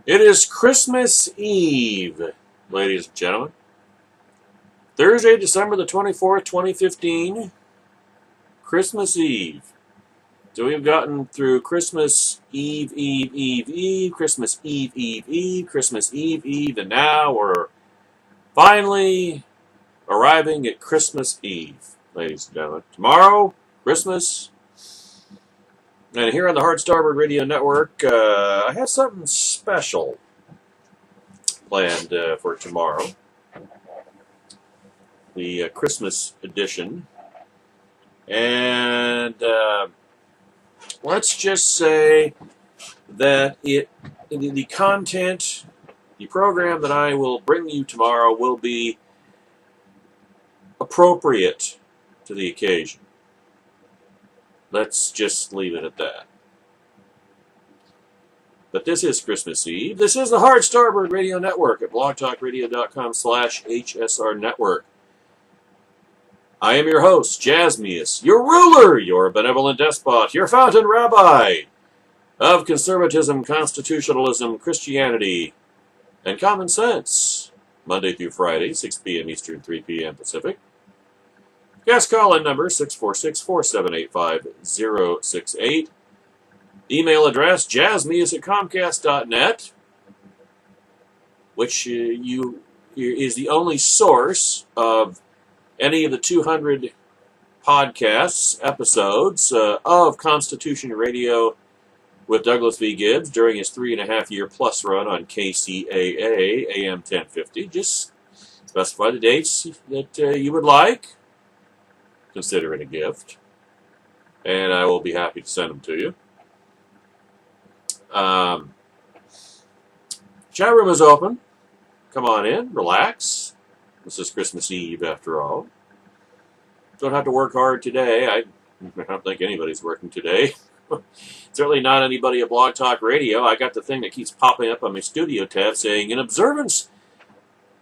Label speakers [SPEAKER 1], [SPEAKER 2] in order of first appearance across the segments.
[SPEAKER 1] It is Christmas Eve, ladies and gentlemen. Thursday, December the 24th, 2015. Christmas Eve. So we've gotten through Christmas Eve, Christmas Eve, Christmas Eve, and now we're finally arriving at Christmas Eve, ladies and gentlemen. Tomorrow, Christmas. And here on the Hard Starboard Radio Network, I have something special planned for tomorrow. The Christmas edition. And let's just say that the content, the program that I will bring you tomorrow will be appropriate to the occasion. Let's just leave it at that. But this is Christmas Eve. This is the Hard Starboard Radio Network at blogtalkradio.com/HSR Network. I am your host, Jasmius, your ruler, your benevolent despot, your fountain rabbi of conservatism, constitutionalism, Christianity, and common sense. Monday through Friday, 6 p.m. Eastern, 3 p.m. Pacific. Guest call-in number 646-478-5068. Email address jasmius@comcast.net, which is the only source of any of the 200 podcasts, episodes of Constitution Radio with Douglas V. Gibbs during his 3.5-year plus run on KCAA AM 1050. Just specify the dates that you would like. Consider it a gift, and I will be happy to send them to you. Chat room is open. Come on in, relax. This is Christmas Eve, after all. Don't have to work hard today. I don't think anybody's working today. Certainly not anybody at Blog Talk Radio. I got the thing that keeps popping up on my studio tab saying, in observance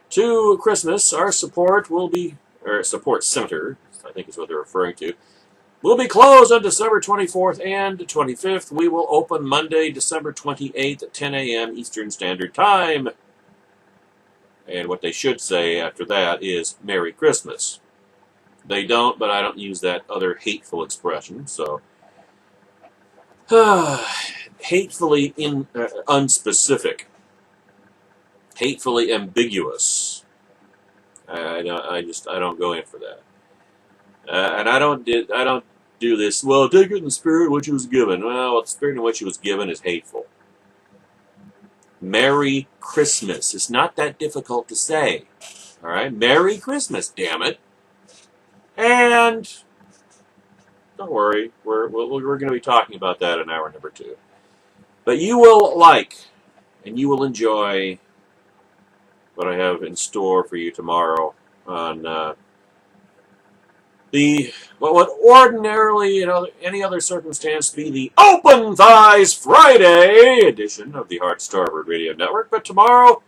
[SPEAKER 1] to Christmas, our support will be, or support center, I think is what they're referring to, will be closed on December 24th and 25th. We will open Monday, December 28th at 10 a.m. Eastern Standard Time. And what they should say after that is Merry Christmas. They don't, but I don't use that other hateful expression, so. Hatefully unspecific. Hatefully ambiguous. I don't go in for that. And I don't do this, well, take it in the spirit in which it was given. Well, the spirit in which it was given is hateful. Merry Christmas. It's not that difficult to say. All right? Merry Christmas, damn it. And don't worry, we're going to be talking about that in hour number 2. But you will like and you will enjoy what I have in store for you tomorrow on what would ordinarily, in any other circumstance, be the Open Thighs Friday edition of the Hard Starboard Radio Network. But tomorrow,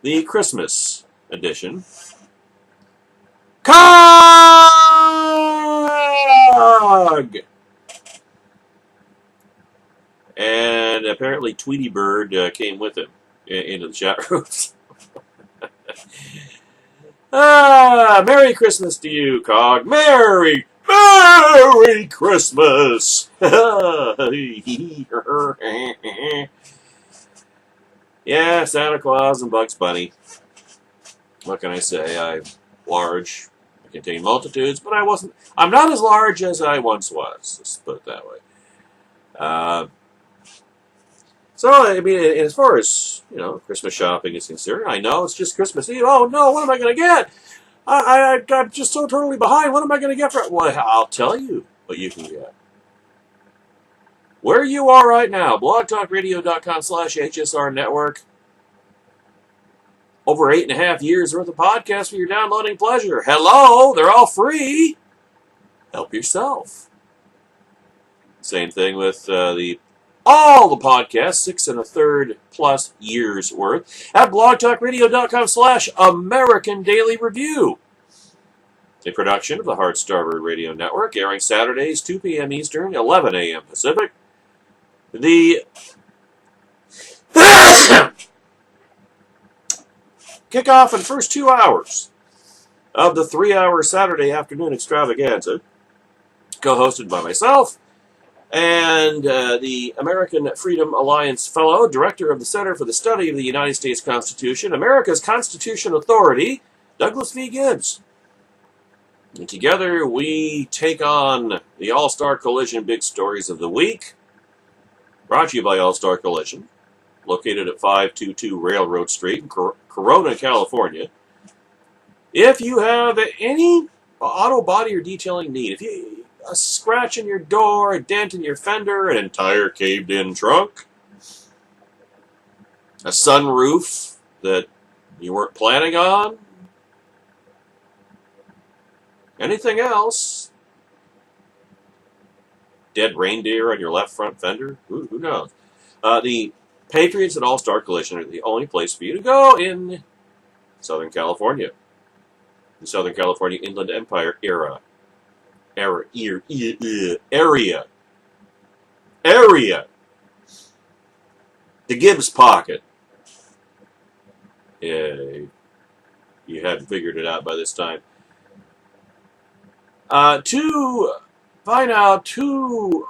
[SPEAKER 1] the Christmas edition. Cog! And apparently Tweety Bird came with him into the chat rooms. Merry Christmas to you, Cog. Merry Christmas! Yeah, Santa Claus and Bugs Bunny. What can I say? I'm large. I contain multitudes, but I'm not as large as I once was. Let's put it that way. So, I mean, as far as, Christmas shopping is concerned, I know it's just Christmas Eve. Oh, no, what am I going to get? I'm just so totally behind. What am I going to get for it? Well, I'll tell you what you can get. Where you are right now, blogtalkradio.com/HSR Network. Over 8.5 years worth of podcasts for your downloading pleasure. Hello, they're all free. Help yourself. Same thing with all the podcasts, 6 1/3 plus years worth, at blogtalkradio.com/American Daily Review. A production of the Hard Starboard Radio Network, airing Saturdays, 2 p.m. Eastern, 11 a.m. Pacific. The kick off in the first 2 hours of the 3-hour Saturday afternoon extravaganza, co-hosted by myself and the American Freedom Alliance Fellow, Director of the Center for the Study of the United States Constitution, America's Constitution Authority, Douglas V. Gibbs. And together we take on the All-Star Collision Big Stories of the Week, brought to you by All-Star Collision, located at 522 Railroad Street in Corona, California. If you have any auto body or detailing need, if you a scratch in your door, a dent in your fender, an entire caved-in trunk, a sunroof that you weren't planning on, anything else, dead reindeer on your left front fender, who knows? The Patriots at All-Star Collision are the only place for you to go in Southern California, the Southern California Inland Empire area. The Gibbs Pocket. Yeah, you hadn't figured it out by this time. To find out who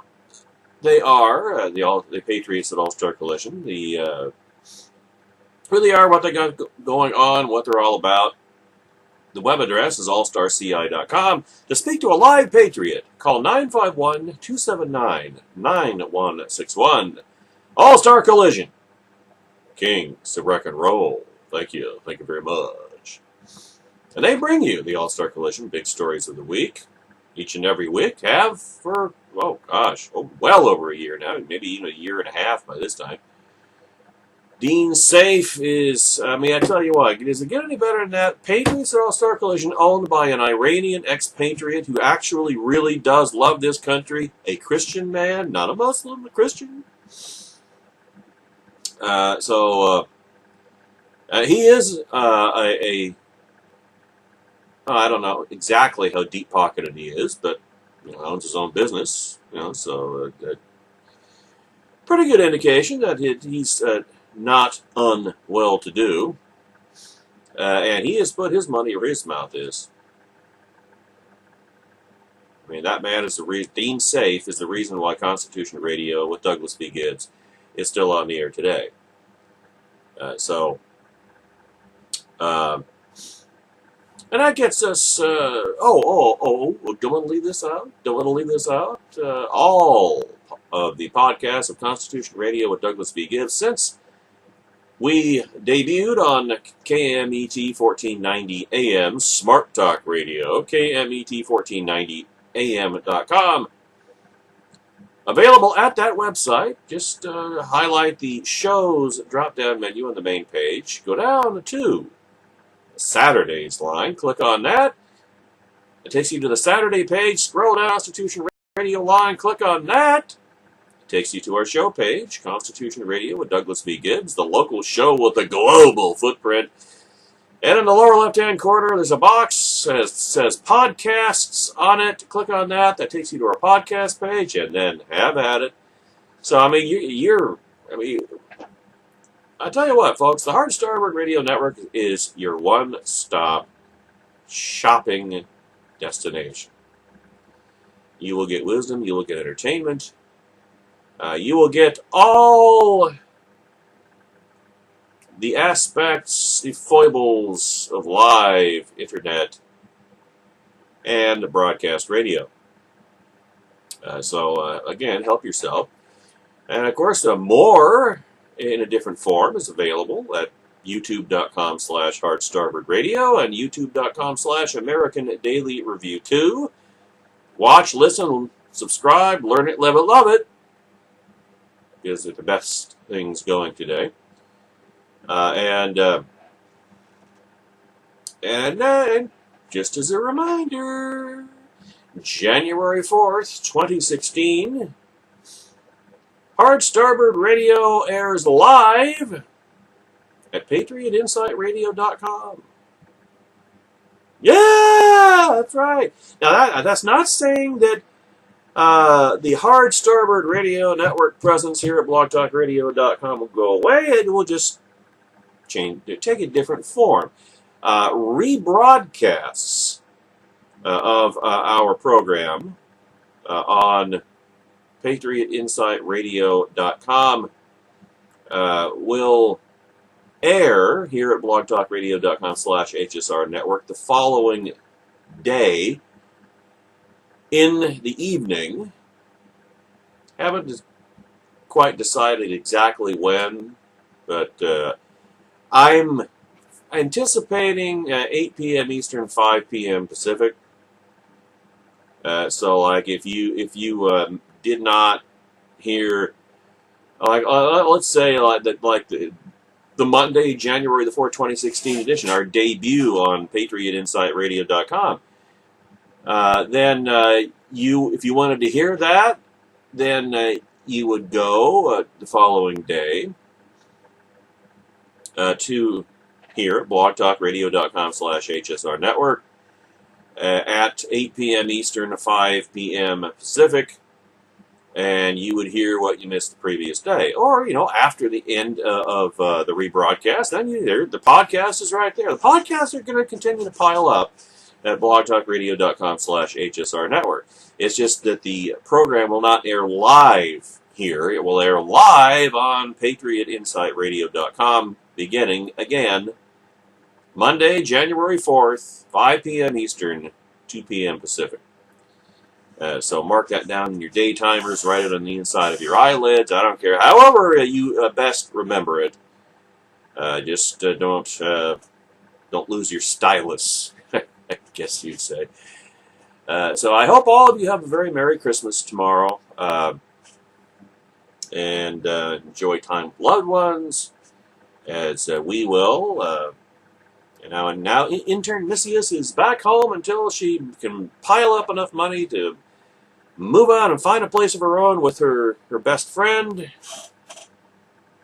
[SPEAKER 1] they are, the Patriots at All-Star Collision, who they are, what they got going on, what they're all about. The web address is allstarci.com. To speak to a live Patriot, call 951-279-9161. All-Star Collision. Kings of Rock and Roll. Thank you. Thank you very much. And they bring you the All-Star Collision Big Stories of the Week. Each and every week. Have for, well over a year now. Maybe even a year and a half by this time. Dean Safe is, I tell you what, does it get any better than that? Patriots at All-Star Collision, owned by an Iranian ex-patriot who actually really does love this country. A Christian man, not a Muslim, a Christian. He is I don't know exactly how deep-pocketed he is, but owns his own business. Pretty good indication that he's not unwell-to-do. And he has put his money where his mouth is. That man is the reason. Dean Safe is the reason why Constitution Radio with Douglas V. Gibbs is still on the air today. And that gets us. Don't want to leave this out. All of the podcasts of Constitution Radio with Douglas V. Gibbs since we debuted on KMET 1490 AM Smart Talk Radio, KMET 1490 AM.com. Available at that website. Just highlight the show's drop-down menu on the main page. Go down to Saturday's line. Click on that. It takes you to the Saturday page. Scroll down Constitution Radio line. Click on that. Takes you to our show page, Constitution Radio with Douglas V. Gibbs, the local show with a global footprint. And in the lower left-hand corner, there's a box that says podcasts on it. Click on that. That takes you to our podcast page, and then have at it. So, I tell you what, folks, the Hard Starboard Radio Network is your one-stop shopping destination. You will get wisdom. You will get entertainment. You will get all the aspects, the foibles of live internet and broadcast radio. Again, help yourself. And, of course, more in a different form is available at youtube.com/hardstarboardradio and youtube.com/American Daily Review 2. Watch, listen, subscribe, learn it, live it, love it. Because they're the best things going today. And just as a reminder, January 4th, 2016, Hard Starboard Radio airs live at PatriotInsightRadio.com. Yeah, that's right. Now, that's not saying that the Hard Starboard Radio Network presence here at blogtalkradio.com will go away. It will just take a different form. Rebroadcasts of our program on PatriotInsightRadio.com will air here at blogtalkradio.com/HSR Network the following day in the evening. Haven't quite decided exactly when, but I'm anticipating 8 p.m. Eastern, 5 p.m. Pacific. So, like, if you did not hear, like, let's say the Monday, January the 4th, 2016 edition, our debut on PatriotInsightRadio.com, then if you wanted to hear that, then you would go the following day to here at blogtalkradio.com/HSR Network at 8 p.m. Eastern, 5 p.m. Pacific, and you would hear what you missed the previous day. Or, after the end of the rebroadcast, then the podcast is right there. The podcasts are going to continue to pile up at blogtalkradio.com/HSR Network. It's just that the program will not air live here. It will air live on PatriotInsightRadio.com beginning, again, Monday, January 4th, 5 p.m. Eastern, 2 p.m. Pacific. So mark that down in your day timers, write it on the inside of your eyelids. I don't care. However you best remember it. Just don't lose your stylus, I guess you'd say. So I hope all of you have a very Merry Christmas tomorrow. And enjoy time with loved ones, as we will. And now intern Missius is back home until she can pile up enough money to move on and find a place of her own with her best friend.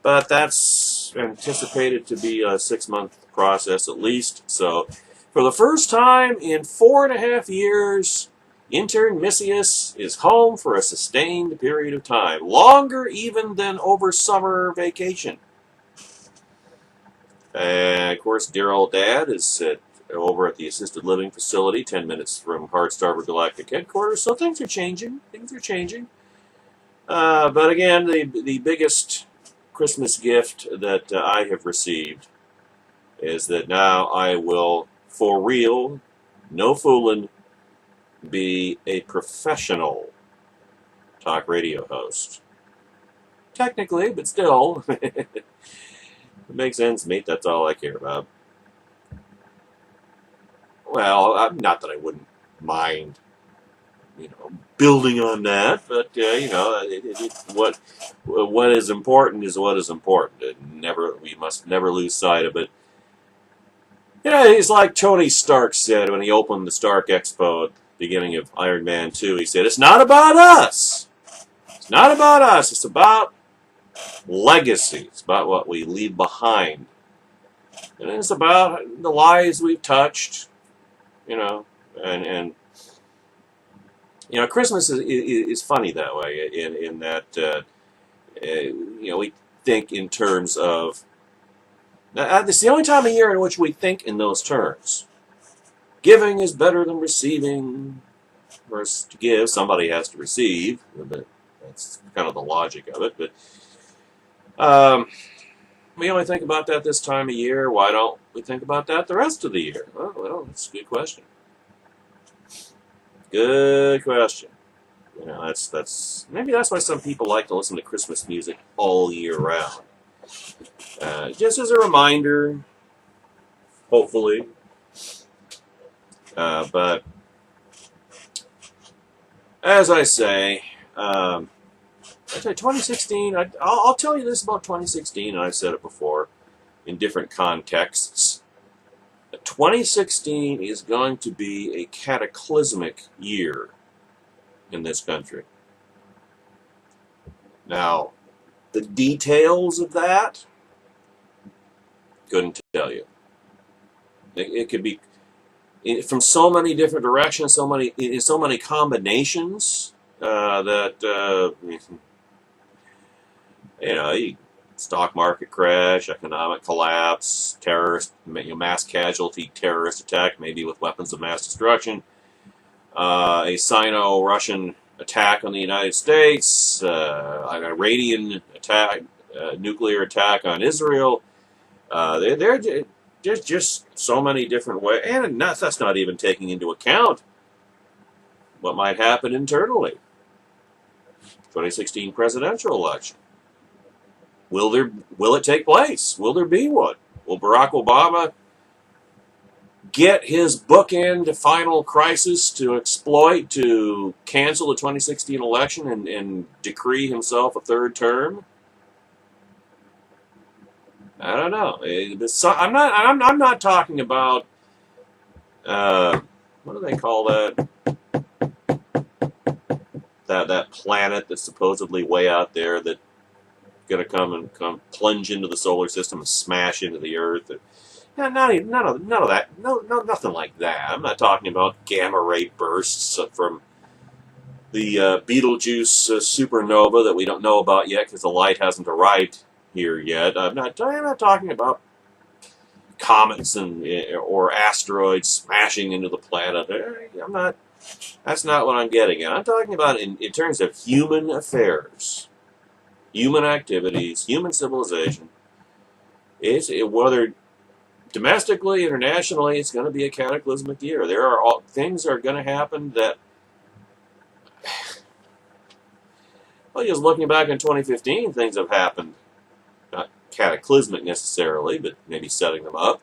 [SPEAKER 1] But that's anticipated to be a 6-month process at least. So for the first time in 4.5 years, intern Missius is home for a sustained period of time, longer even than over summer vacation. And of course, dear old Dad is over at the assisted living facility, 10 minutes from Hardstarver Galactic headquarters. So things are changing. But again, the biggest Christmas gift that I have received is that now I will, for real, no fooling, be a professional talk radio host. Technically, but still. It makes ends meet, that's all I care about. Well, not that I wouldn't mind, building on that, but, what is important is what is important. We must never lose sight of it. It's like Tony Stark said when he opened the Stark Expo at the beginning of Iron Man 2. He said, "It's not about us. It's not about us. It's about legacy. It's about what we leave behind. And it's about the lives we've touched, and Christmas is funny that way in that, we think in terms of, it's the only time of year in which we think in those terms. Giving is better than receiving. For us to give, somebody has to receive. That's kind of the logic of it, but we only think about that this time of year. Why don't we think about that the rest of the year? Well, that's a good question. Good question. Maybe that's why some people like to listen to Christmas music all year round. Just as a reminder, hopefully. But as I say, 2016, I'll tell you this about 2016, and I've said it before in different contexts. 2016 is going to be a cataclysmic year in this country. Now, the details of that, couldn't tell you. It could be from so many different directions, so many combinations that stock market crash, economic collapse, terrorist, mass casualty terrorist attack, maybe with weapons of mass destruction, a Sino-Russian attack on the United States, an Iranian attack, nuclear attack on Israel. There's just so many different ways, and that's not even taking into account what might happen internally. 2016 presidential election. Will it take place? Will there be one? Will Barack Obama get his bookend final crisis to exploit to cancel the 2016 election and decree himself a third term? I don't know. I'm not talking about what do they call that? That planet that's supposedly way out there that's going to come plunge into the solar system and smash into the Earth. None of that. No, nothing like that. I'm not talking about gamma ray bursts from the Betelgeuse supernova that we don't know about yet because the light hasn't arrived here yet. I'm not talking about comets or asteroids smashing into the planet. That's not what I'm getting at. I'm talking about in terms of human affairs, human activities, human civilization. Whether domestically, internationally, it's going to be a cataclysmic year. Things are going to happen that, well, just looking back in 2015, things have happened. Not cataclysmic necessarily, but maybe setting them up.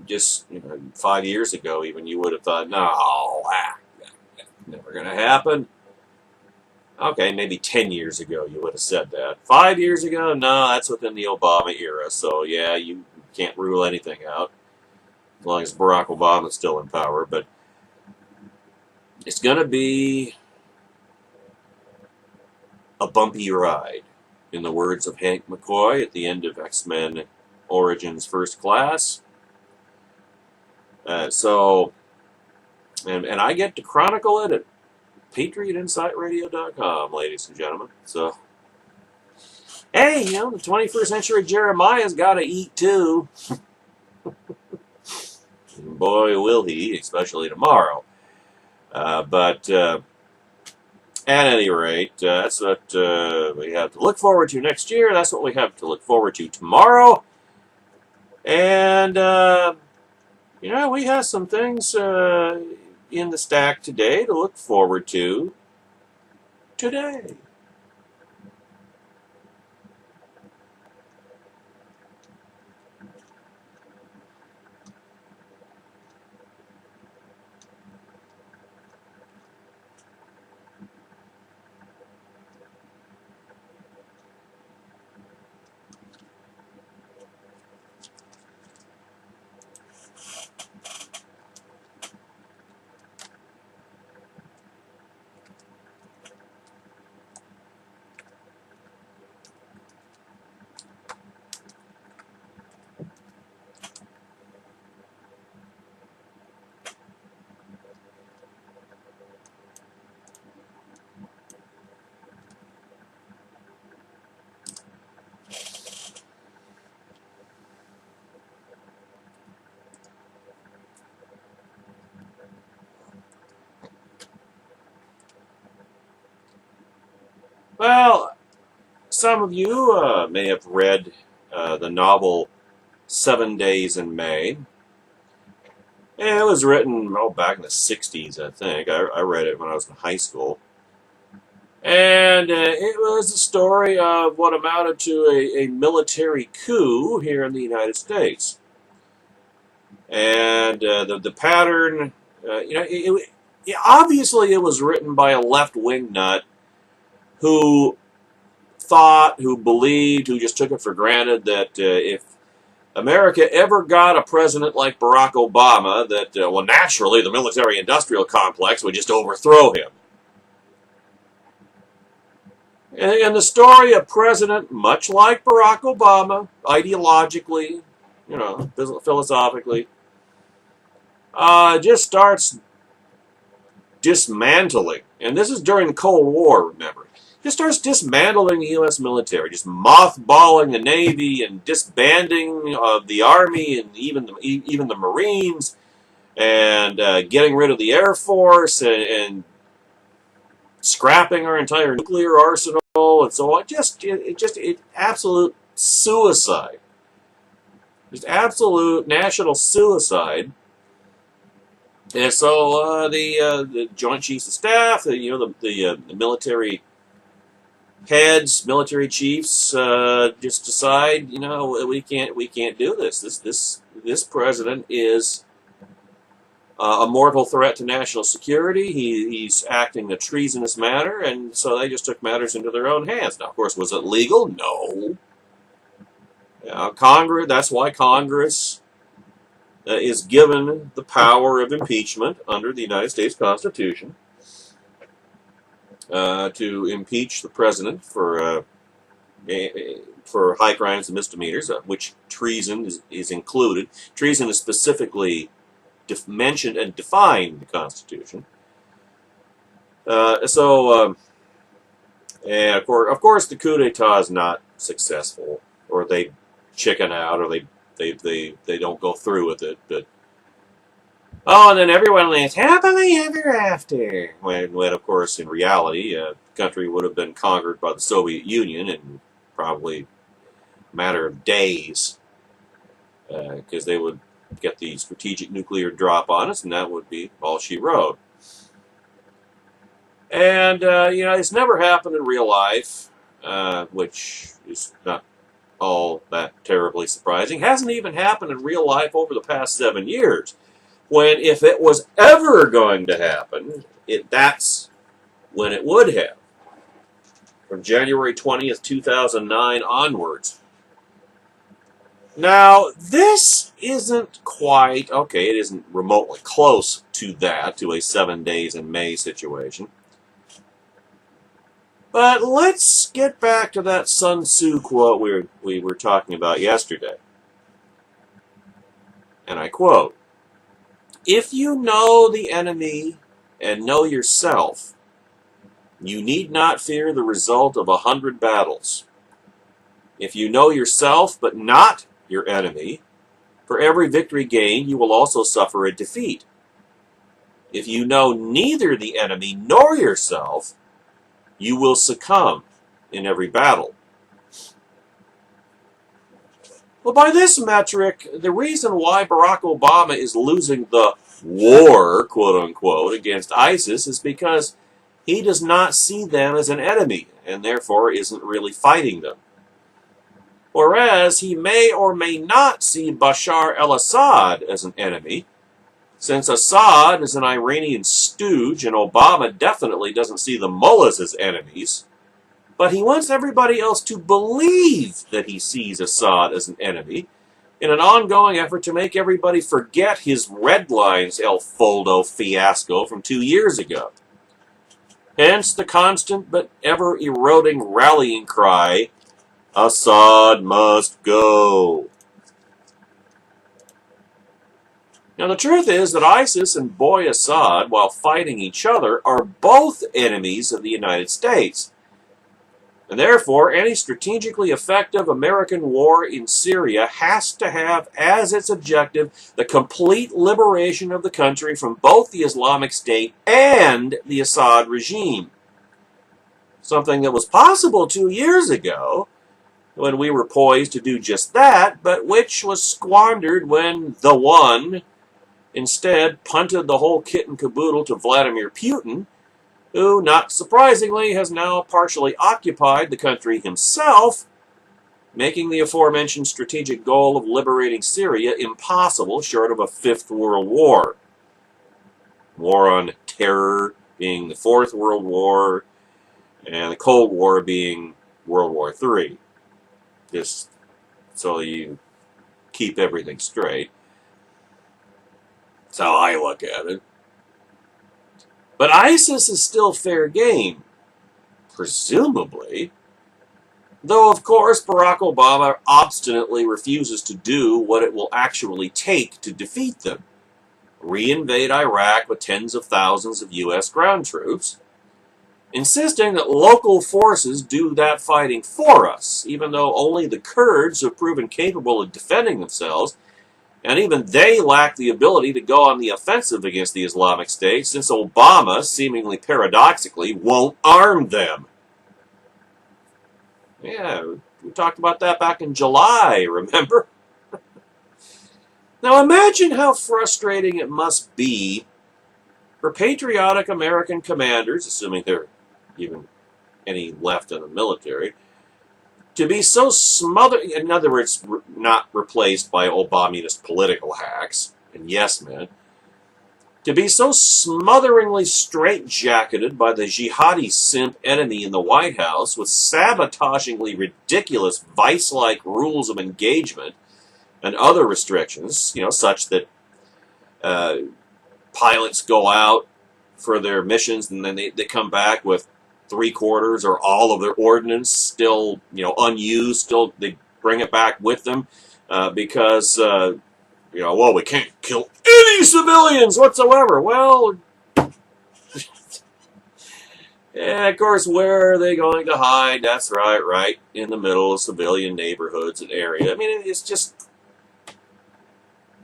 [SPEAKER 1] Just 5 years ago, even, you would have thought, no, never going to happen. Okay, maybe 10 years ago you would have said that. 5 years ago, no, that's within the Obama era. So, yeah, you can't rule anything out as long as Barack Obama is still in power. But it's going to be a bumpy ride, in the words of Hank McCoy at the end of X-Men Origins First Class. And I get to chronicle it at PatriotInsightRadio.com, ladies and gentlemen. So, hey, the 21st century Jeremiah's got to eat too. Boy, will he, especially tomorrow. But at any rate, that's what we have to look forward to next year. That's what we have to look forward to tomorrow. And, we have some things in the stack today to look forward to today. Well, some of you may have read the novel 7 Days in May. It was written back in the 60s, I think. I read it when I was in high school. And it was the story of what amounted to a military coup here in the United States. And the pattern, obviously it was written by a left-wing nut who thought, who believed, who just took it for granted that if America ever got a president like Barack Obama, that, naturally the military-industrial complex would just overthrow him. And the story of President, much like Barack Obama, ideologically, philosophically, just starts dismantling. And this is during the Cold War, remember. just starts dismantling the U.S. military, just mothballing the Navy and disbanding the Army and even the Marines, and getting rid of the Air Force and scrapping our entire nuclear arsenal and so on. It absolute suicide, just absolute national suicide. And so the Joint Chiefs of Staff, the military heads, military chiefs, just decide, we can't do this. This president is a mortal threat to national security. He's acting in a treasonous manner, and so they just took matters into their own hands. Now, of course, was it legal? No. Congress. That's why Congress is given the power of impeachment under the United States Constitution to impeach the president for high crimes and misdemeanors, which treason is included. Treason is specifically mentioned and defined in the Constitution. And of course, the coup d'état is not successful, or they chicken out, or they don't go through with it. But and then everyone lives happily ever after. When of course, in reality, the country would have been conquered by the Soviet Union in probably a matter of days, because they would get the strategic nuclear drop on us, and that would be all she wrote. And it's never happened in real life, which is not all that terribly surprising. Hasn't even happened in real life over the past 7 years. When, if it was ever going to happen, that's when it would have. From January 20th, 2009 onwards. Now, this isn't quite, okay, it isn't remotely close to that, to a 7 days in May situation. But let's get back to that Sun Tzu quote we were talking about yesterday. And I quote, "If you know the enemy and know yourself, you need not fear the result of 100 battles. If you know yourself but not your enemy, for every victory gained you will also suffer a defeat. If you know neither the enemy nor yourself, you will succumb in every battle." Well, by this metric, the reason why Barack Obama is losing the war, quote-unquote, against ISIS is because he does not see them as an enemy, and therefore isn't really fighting them. Whereas he may or may not see Bashar al-Assad as an enemy, since Assad is an Iranian stooge, and Obama definitely doesn't see the mullahs as enemies. But he wants everybody else to believe that he sees Assad as an enemy, in an ongoing effort to make everybody forget his Red Lines El Foldo fiasco from 2 years ago. Hence the constant but ever-eroding rallying cry, "Assad must go." Now, the truth is that ISIS and boy Assad, while fighting each other, are both enemies of the United States. And therefore, any strategically effective American war in Syria has to have as its objective the complete liberation of the country from both the Islamic State and the Assad regime. Something that was possible 2 years ago, when we were poised to do just that, but which was squandered when the one instead punted the whole kit and caboodle to Vladimir Putin, who, not surprisingly, has now partially occupied the country himself, making the aforementioned strategic goal of liberating Syria impossible short of a fifth world war. War on terror being the Fourth World War, and the Cold War being World War III. Just so you keep everything straight. That's how I look at it. But ISIS is still fair game, presumably. Though, of course, Barack Obama obstinately refuses to do what it will actually take to defeat them. Reinvade Iraq with tens of thousands of U.S. ground troops. insisting that local forces do that fighting for us, even though only the Kurds have proven capable of defending themselves, and even they lack the ability to go on the offensive against the Islamic State, since Obama, seemingly paradoxically, won't arm them. Yeah, we talked about that back in July, remember? Now imagine how frustrating it must be for patriotic American commanders, assuming there are even any left in the military, to be so smothered, in other words, not replaced by Obamunist political hacks and yes men, to be so smotheringly straitjacketed by the jihadi simp enemy in the White House with sabotagingly ridiculous vice-like rules of engagement and other restrictions, such that pilots go out for their missions and then they come back with 3/4 or all of their ordnance still, unused. Still, they bring it back with them because, we can't kill any civilians whatsoever. Well, yeah, of course, where are they going to hide? That's right in the middle of civilian neighborhoods and area. I mean, it's just,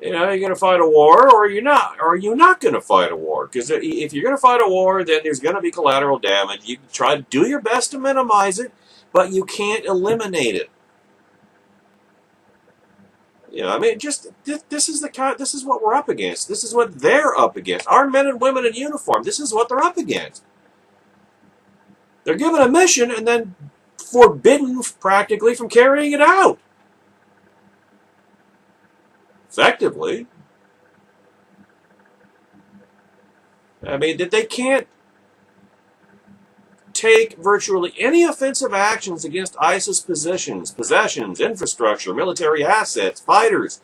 [SPEAKER 1] you're going to fight a war, or you're not. Or are you not going to fight a war? Because if you're going to fight a war, then there's going to be collateral damage. You can try to do your best to minimize it, but you can't eliminate it. This is what we're up against. This is what they're up against. Our men and women in uniform, this is what they're up against. They're given a mission and then forbidden practically from carrying it out. Effectively. I mean, they can't take virtually any offensive actions against ISIS possessions, infrastructure, military assets, fighters.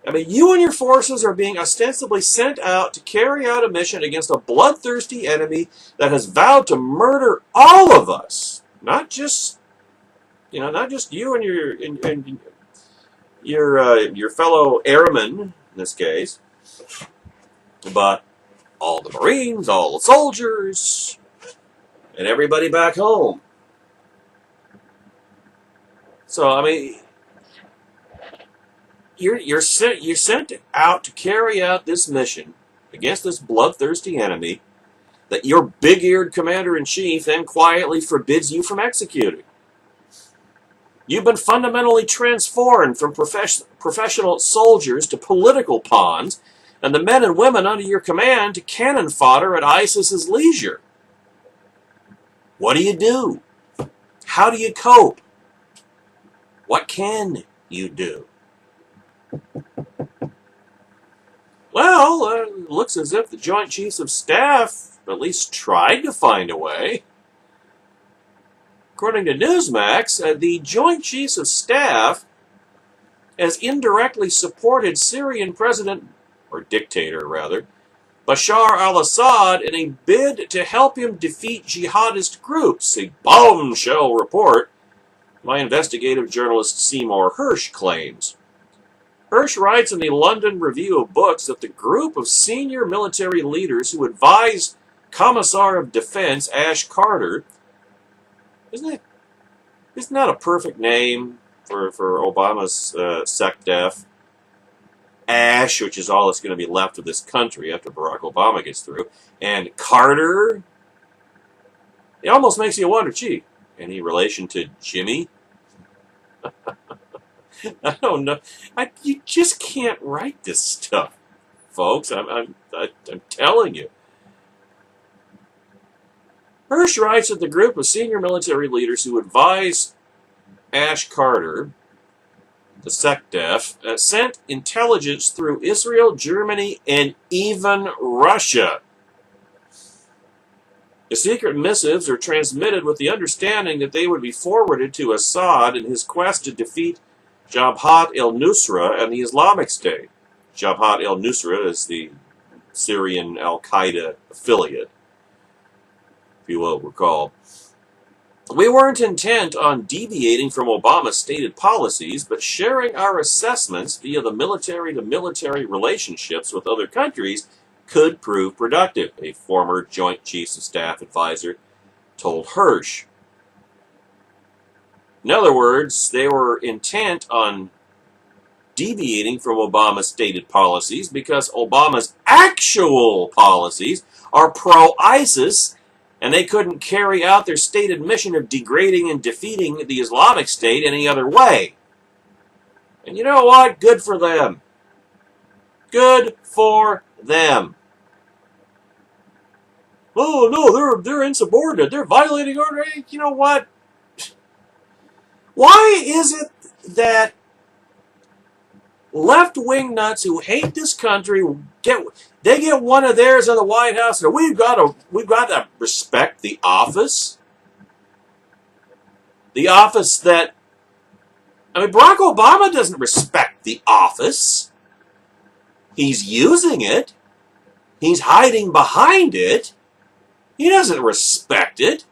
[SPEAKER 1] I mean, you and your forces are being ostensibly sent out to carry out a mission against a bloodthirsty enemy that has vowed to murder all of us. Not just you and your fellow airmen, in this case, but all the Marines, all the soldiers, and everybody back home. So, I mean, you're sent out to carry out this mission against this bloodthirsty enemy that your big-eared commander-in-chief then quietly forbids you from executing. You've been fundamentally transformed from professional soldiers to political pawns, and the men and women under your command to cannon fodder at ISIS's leisure. What do you do? How do you cope? What can you do? Well, it looks as if the Joint Chiefs of Staff at least tried to find a way. According to Newsmax, the Joint Chiefs of Staff has indirectly supported Syrian President, or dictator rather, Bashar al-Assad in a bid to help him defeat jihadist groups, a bombshell report by investigative journalist Seymour Hersh claims. Hersh writes in the London Review of Books that the group of senior military leaders who advise Commissar of Defense Ash Carter, isn't that a perfect name for Obama's SecDef? Ash, which is all that's going to be left of this country after Barack Obama gets through, and Carter. It almost makes you wonder, gee, any relation to Jimmy? I don't know. You just can't write this stuff, folks. I'm telling you. Hersh writes that the group of senior military leaders who advise Ash Carter, the SecDef, sent intelligence through Israel, Germany, and even Russia. The secret missives are transmitted with the understanding that they would be forwarded to Assad in his quest to defeat Jabhat al-Nusra and the Islamic State. Jabhat al-Nusra is the Syrian al-Qaeda affiliate, if you will recall. We weren't intent on deviating from Obama's stated policies, but sharing our assessments via the military-to-military relationships with other countries could prove productive, a former Joint Chiefs of Staff advisor told Hirsch. In other words, they were intent on deviating from Obama's stated policies because Obama's actual policies are pro-ISIS, and they couldn't carry out their stated mission of degrading and defeating the Islamic State any other way. And you know what? Good for them. Good for them. Oh, no, they're insubordinate. They're violating order. You know what? Why is it that left-wing nuts who hate this country get one of theirs in the White House, and we've got to respect the office that, I mean, Barack Obama doesn't respect the office. He's using it. He's hiding behind it. He doesn't respect it.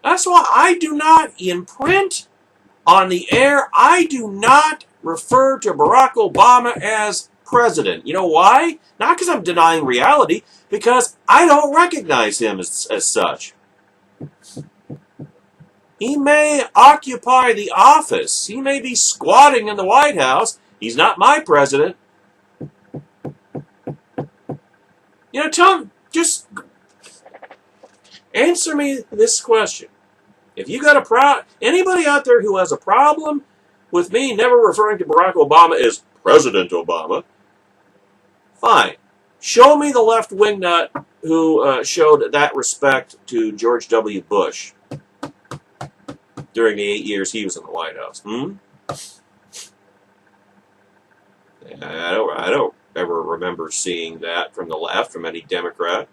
[SPEAKER 1] That's why I do not, in print, on the air, I do not refer to Barack Obama as president. You know why? Not because I'm denying reality, because I don't recognize him as such. He may occupy the office. He may be squatting in the White House. He's not my president. You know, just answer me this question. If you got anybody out there who has a problem with me never referring to Barack Obama as President Obama, fine. Show me the left-wing nut who showed that respect to George W. Bush during the 8 years he was in the White House. I don't ever remember seeing that from the left, from any Democrat.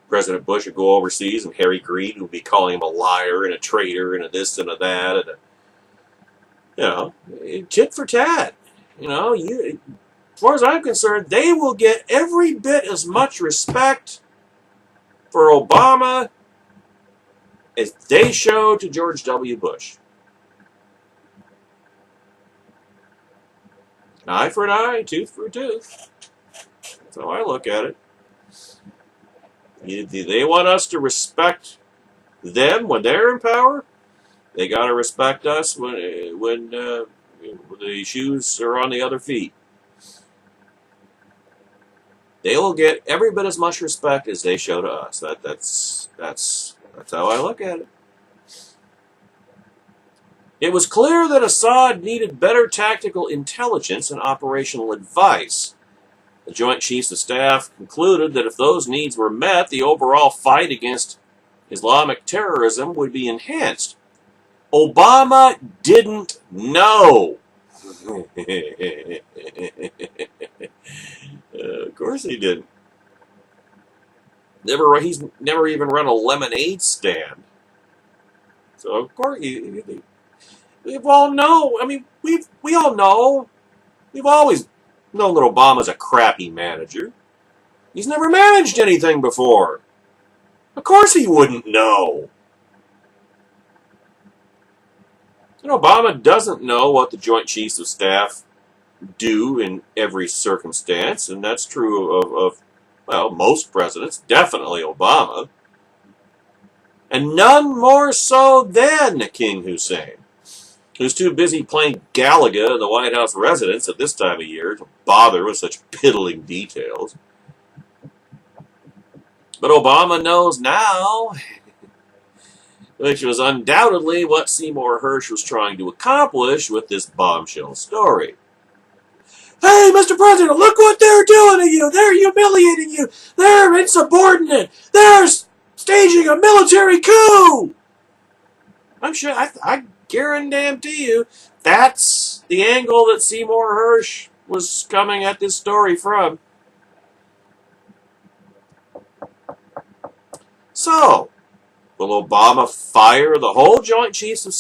[SPEAKER 1] President Bush would go overseas, and Harry Reid would be calling him a liar and a traitor and a this and a that, and tit for tat. As far as I'm concerned, they will get every bit as much respect for Obama as they showed to George W. Bush. An eye for an eye, tooth for a tooth. That's how I look at it. They want us to respect them when they're in power. They got to respect us when the shoes are on the other feet. They will get every bit as much respect as they show to us. That's how I look at it. It was clear that Assad needed better tactical intelligence and operational advice. The Joint Chiefs of Staff concluded that if those needs were met, the overall fight against Islamic terrorism would be enhanced. Obama didn't know. Of course he didn't. He's never even run a lemonade stand. So of course we all know. I mean, we all know. We've always known that Obama's a crappy manager. He's never managed anything before. Of course he wouldn't know. And Obama doesn't know what the Joint Chiefs of Staff do in every circumstance, and that's true of most presidents, definitely Obama. And none more so than King Hussein, who's too busy playing Galaga in the White House residence at this time of year to bother with such piddling details. But Obama knows now, which was undoubtedly what Seymour Hersh was trying to accomplish with this bombshell story. Hey, Mr. President, look what they're doing to you. They're humiliating you. They're insubordinate. They're staging a military coup. I'm sure, I guarantee you, that's the angle that Seymour Hersh was coming at this story from. So, will Obama fire the whole Joint Chiefs of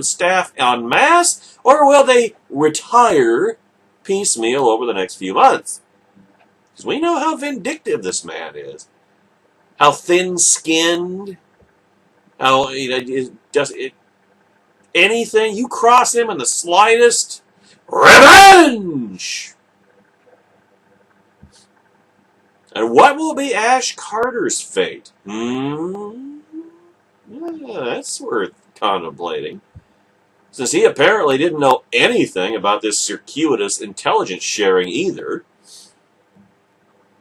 [SPEAKER 1] Staff en masse, or will they retire piecemeal over the next few months? Because we know how vindictive this man is, how thin-skinned, how anything you cross him in the slightest, Revenge! And what will be Ash Carter's fate? Yeah, that's worth contemplating. Since he apparently didn't know anything about this circuitous intelligence sharing either.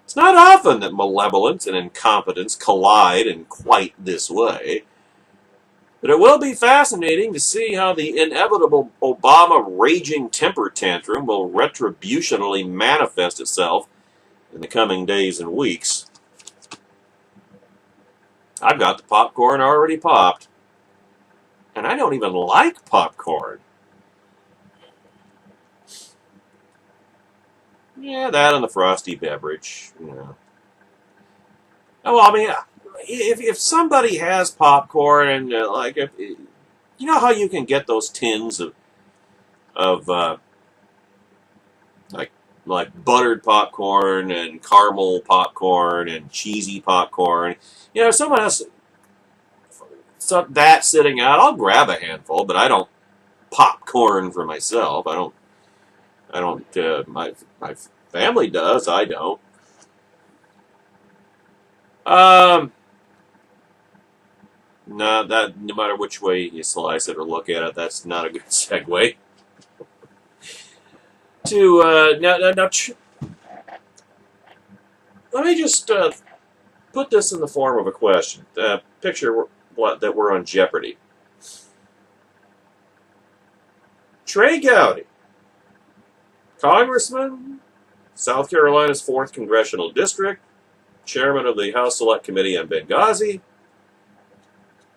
[SPEAKER 1] It's not often that malevolence and incompetence collide in quite this way. But it will be fascinating to see how the inevitable Obama raging temper tantrum will retributionally manifest itself in the coming days and weeks. I've got the popcorn already popped. And I don't even like popcorn. Yeah, that and the frosty beverage, you know. Oh, well, I mean, if somebody has popcorn and you know how you can get those tins of like buttered popcorn and caramel popcorn and cheesy popcorn. You know, if someone has that sitting out, I'll grab a handful, but I don't popcorn for myself. I don't. My family does. I don't. No, that no matter which way you slice it or look at it, that's not a good segue. To now, let me just put this in the form of a question. Picture that we're on Jeopardy. Trey Gowdy, Congressman, South Carolina's 4th Congressional District, Chairman of the House Select Committee on Benghazi.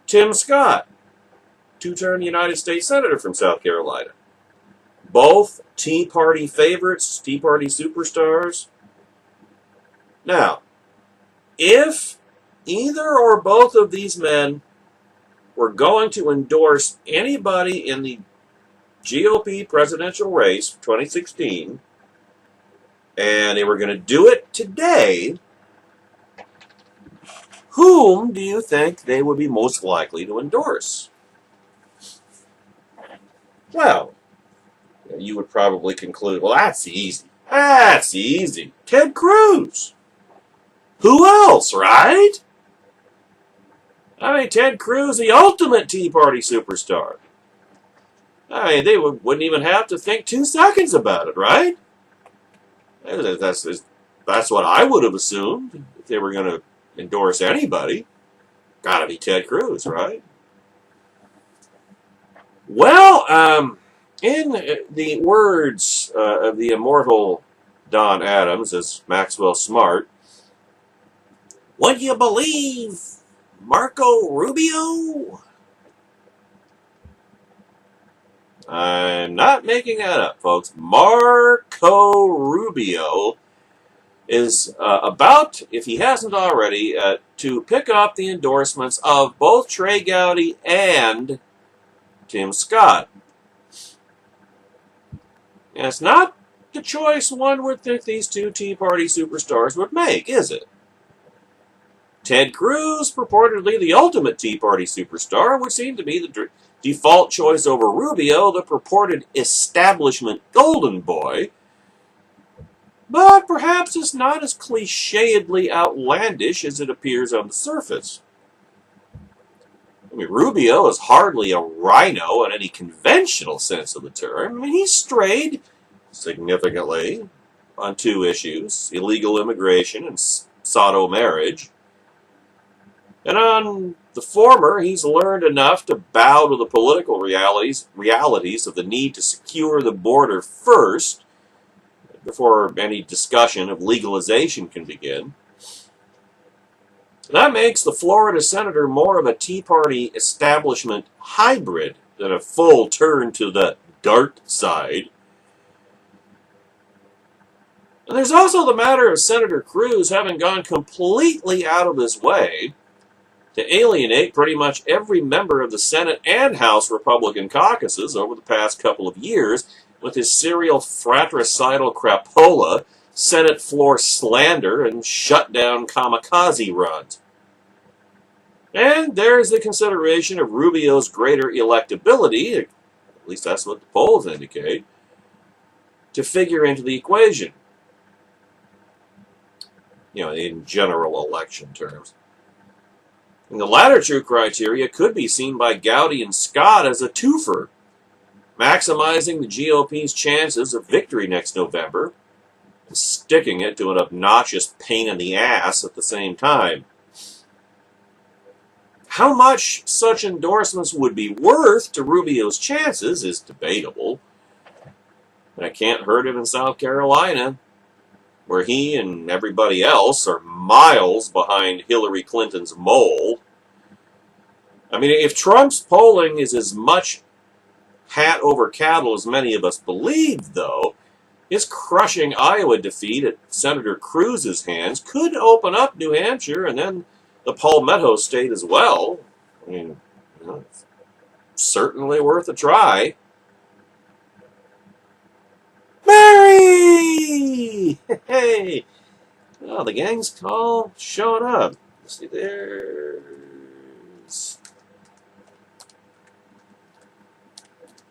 [SPEAKER 1] Tim Scott, 2-term United States Senator from South Carolina. Both Tea Party favorites, Tea Party superstars. Now, if either or both of these men were going to endorse anybody in the GOP presidential race for 2016, and they were going to do it today, whom do you think they would be most likely to endorse? Well, you would probably conclude, well, that's easy. That's easy. Ted Cruz. Who else, right? I mean, Ted Cruz, the ultimate Tea Party superstar. I mean, they wouldn't even have to think 2 seconds about it, right? That's what I would have assumed if they were going to endorse anybody. Gotta be Ted Cruz, right? Well, in the words of the immortal Don Adams, as Maxwell Smart, would you believe Marco Rubio? I'm not making that up, folks. Marco Rubio is about, if he hasn't already, to pick up the endorsements of both Trey Gowdy and Tim Scott. And it's not the choice one would think these 2 Tea Party superstars would make, is it? Ted Cruz, purportedly the ultimate Tea Party superstar, would seem to be the default choice over Rubio, the purported establishment golden boy. But perhaps it's not as clichédly outlandish as it appears on the surface. I mean, Rubio is hardly a rhino in any conventional sense of the term. I mean, he strayed significantly on 2 issues, illegal immigration and pseudo marriage. And on the former, he's learned enough to bow to the political realities of the need to secure the border first, before any discussion of legalization can begin. That makes the Florida senator more of a Tea Party establishment hybrid than a full turn to the dark side. And there's also the matter of Senator Cruz having gone completely out of his way to alienate pretty much every member of the Senate and House Republican caucuses over the past couple of years with his serial fratricidal crapola, Senate floor slander, and shutdown kamikaze runs. And there's the consideration of Rubio's greater electability, at least that's what the polls indicate, to figure into the equation, in general election terms. And the latter two criteria could be seen by Gowdy and Scott as a twofer, maximizing the GOP's chances of victory next November and sticking it to an obnoxious pain in the ass at the same time. How much such endorsements would be worth to Rubio's chances is debatable. And it can't hurt him in South Carolina, where he and everybody else are miles behind Hillary Clinton's mole. I mean, if Trump's polling is as much hat over cattle as many of us believe, though, his crushing Iowa defeat at Senator Cruz's hands could open up New Hampshire and then the Palmetto State as well. I mean, it's certainly worth a try. Mary! Hey! Oh, the gang's all showing up. Let's see, there's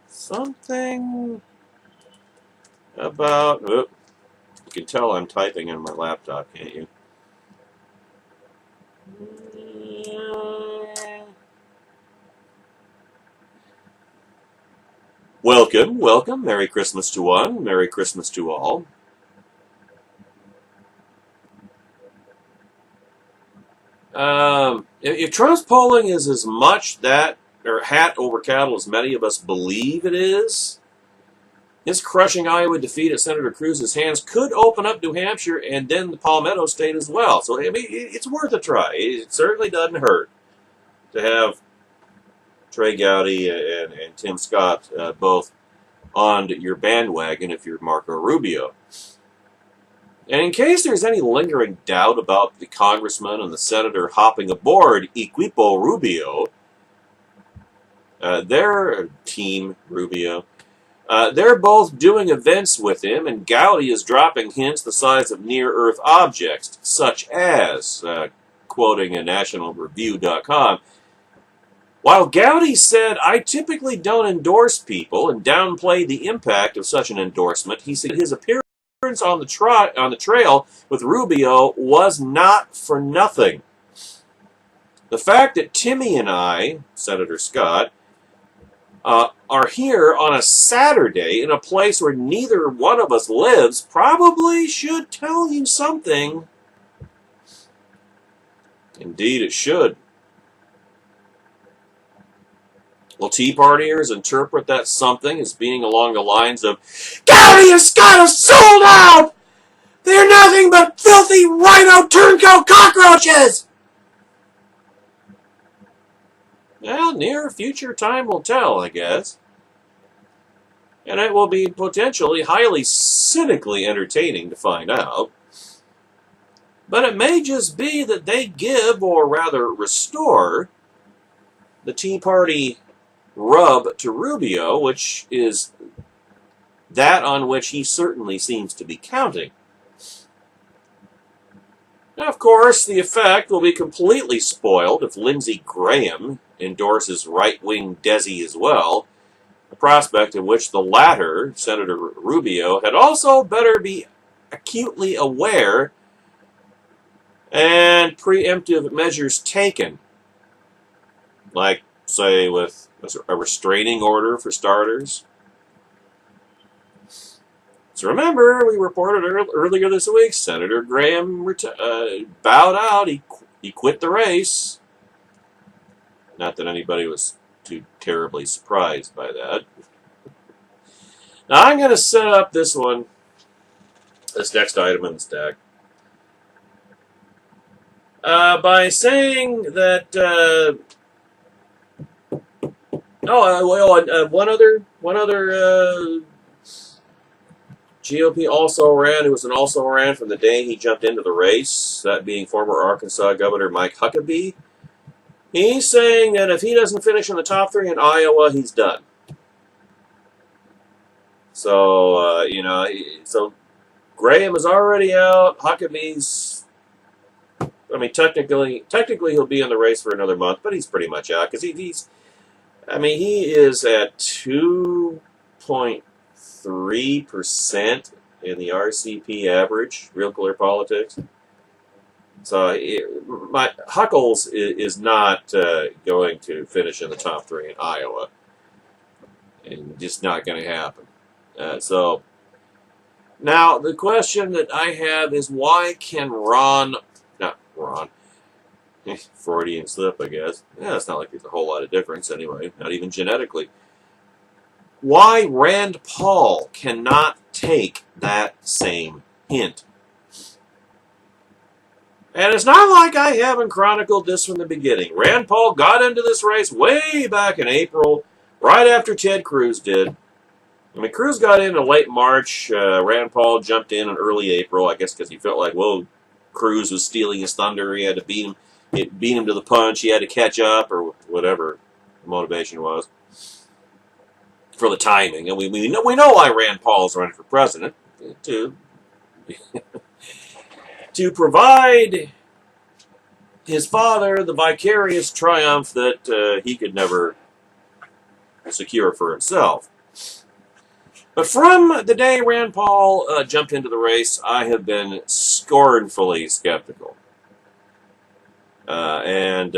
[SPEAKER 1] something about... Oh, you can tell I'm typing on my laptop, can't you? Welcome, welcome. Merry Christmas to one. Merry Christmas to all. If Trump's polling is as much that, or hat over cattle as many of us believe it is, his crushing Iowa defeat at Senator Cruz's hands could open up New Hampshire and then the Palmetto State as well. So, I mean, it's worth a try. It certainly doesn't hurt to have Trey Gowdy and Tim Scott both on your bandwagon if you're Marco Rubio. And in case there's any lingering doubt about the congressman and the senator hopping aboard Equipo Rubio, their team Rubio, they're both doing events with him, and Gowdy is dropping hints the size of near-Earth objects, such as, quoting a nationalreview.com, while Gowdy said, "I typically don't endorse people," and downplayed the impact of such an endorsement, he said his appearance on the trail with Rubio was not for nothing. The fact that Timmy and I, Senator Scott, are here on a Saturday in a place where neither one of us lives probably should tell you something. Indeed, it should. Will Tea Partiers interpret that something as being along the lines of, "Gowdy and Scott have sold out! They're nothing but filthy rhino turncoat cockroaches!" Well, near future time will tell, I guess. And it will be potentially highly cynically entertaining to find out. But it may just be that they give, or rather restore, the Tea Party rub to Rubio, which is that on which he certainly seems to be counting. Now, of course, the effect will be completely spoiled if Lindsey Graham endorses right-wing Desi as well, a prospect in which the latter, Senator Rubio, had also better be acutely aware and preemptive measures taken, like, say, with a restraining order for starters. So remember, we reported earlier this week, Senator Graham bowed out. He quit the race. Not that anybody was too terribly surprised by that. Now I'm going to set up this next item in the stack, by saying that. One other GOP also-ran, who was an also-ran from the day he jumped into the race, that being former Arkansas Governor Mike Huckabee. He's saying that if he doesn't finish in the top 3 in Iowa, he's done. So, so Graham is already out. Huckabee's, technically he'll be in the race for another month, but he's pretty much out because he is at 2.3 3% in the RCP average, Real Clear Politics. So Huckles is not going to finish in the top 3 in Iowa. And just not going to happen. So now the question that I have is, why can not Ron, Freudian slip, I guess. Yeah, it's not like there's a whole lot of difference anyway, not even genetically. Why Rand Paul cannot take that same hint. And it's not like I haven't chronicled this from the beginning. Rand Paul got into this race way back in April, right after Ted Cruz did. I mean, Cruz got in late March. Rand Paul jumped in early April, I guess because he felt like, whoa, Cruz was stealing his thunder. He had to beat him to the punch. He had to catch up, or whatever the motivation was for the timing. And we know why Rand Paul is running for president, to provide his father the vicarious triumph that he could never secure for himself. But from the day Rand Paul jumped into the race, I have been scornfully skeptical. I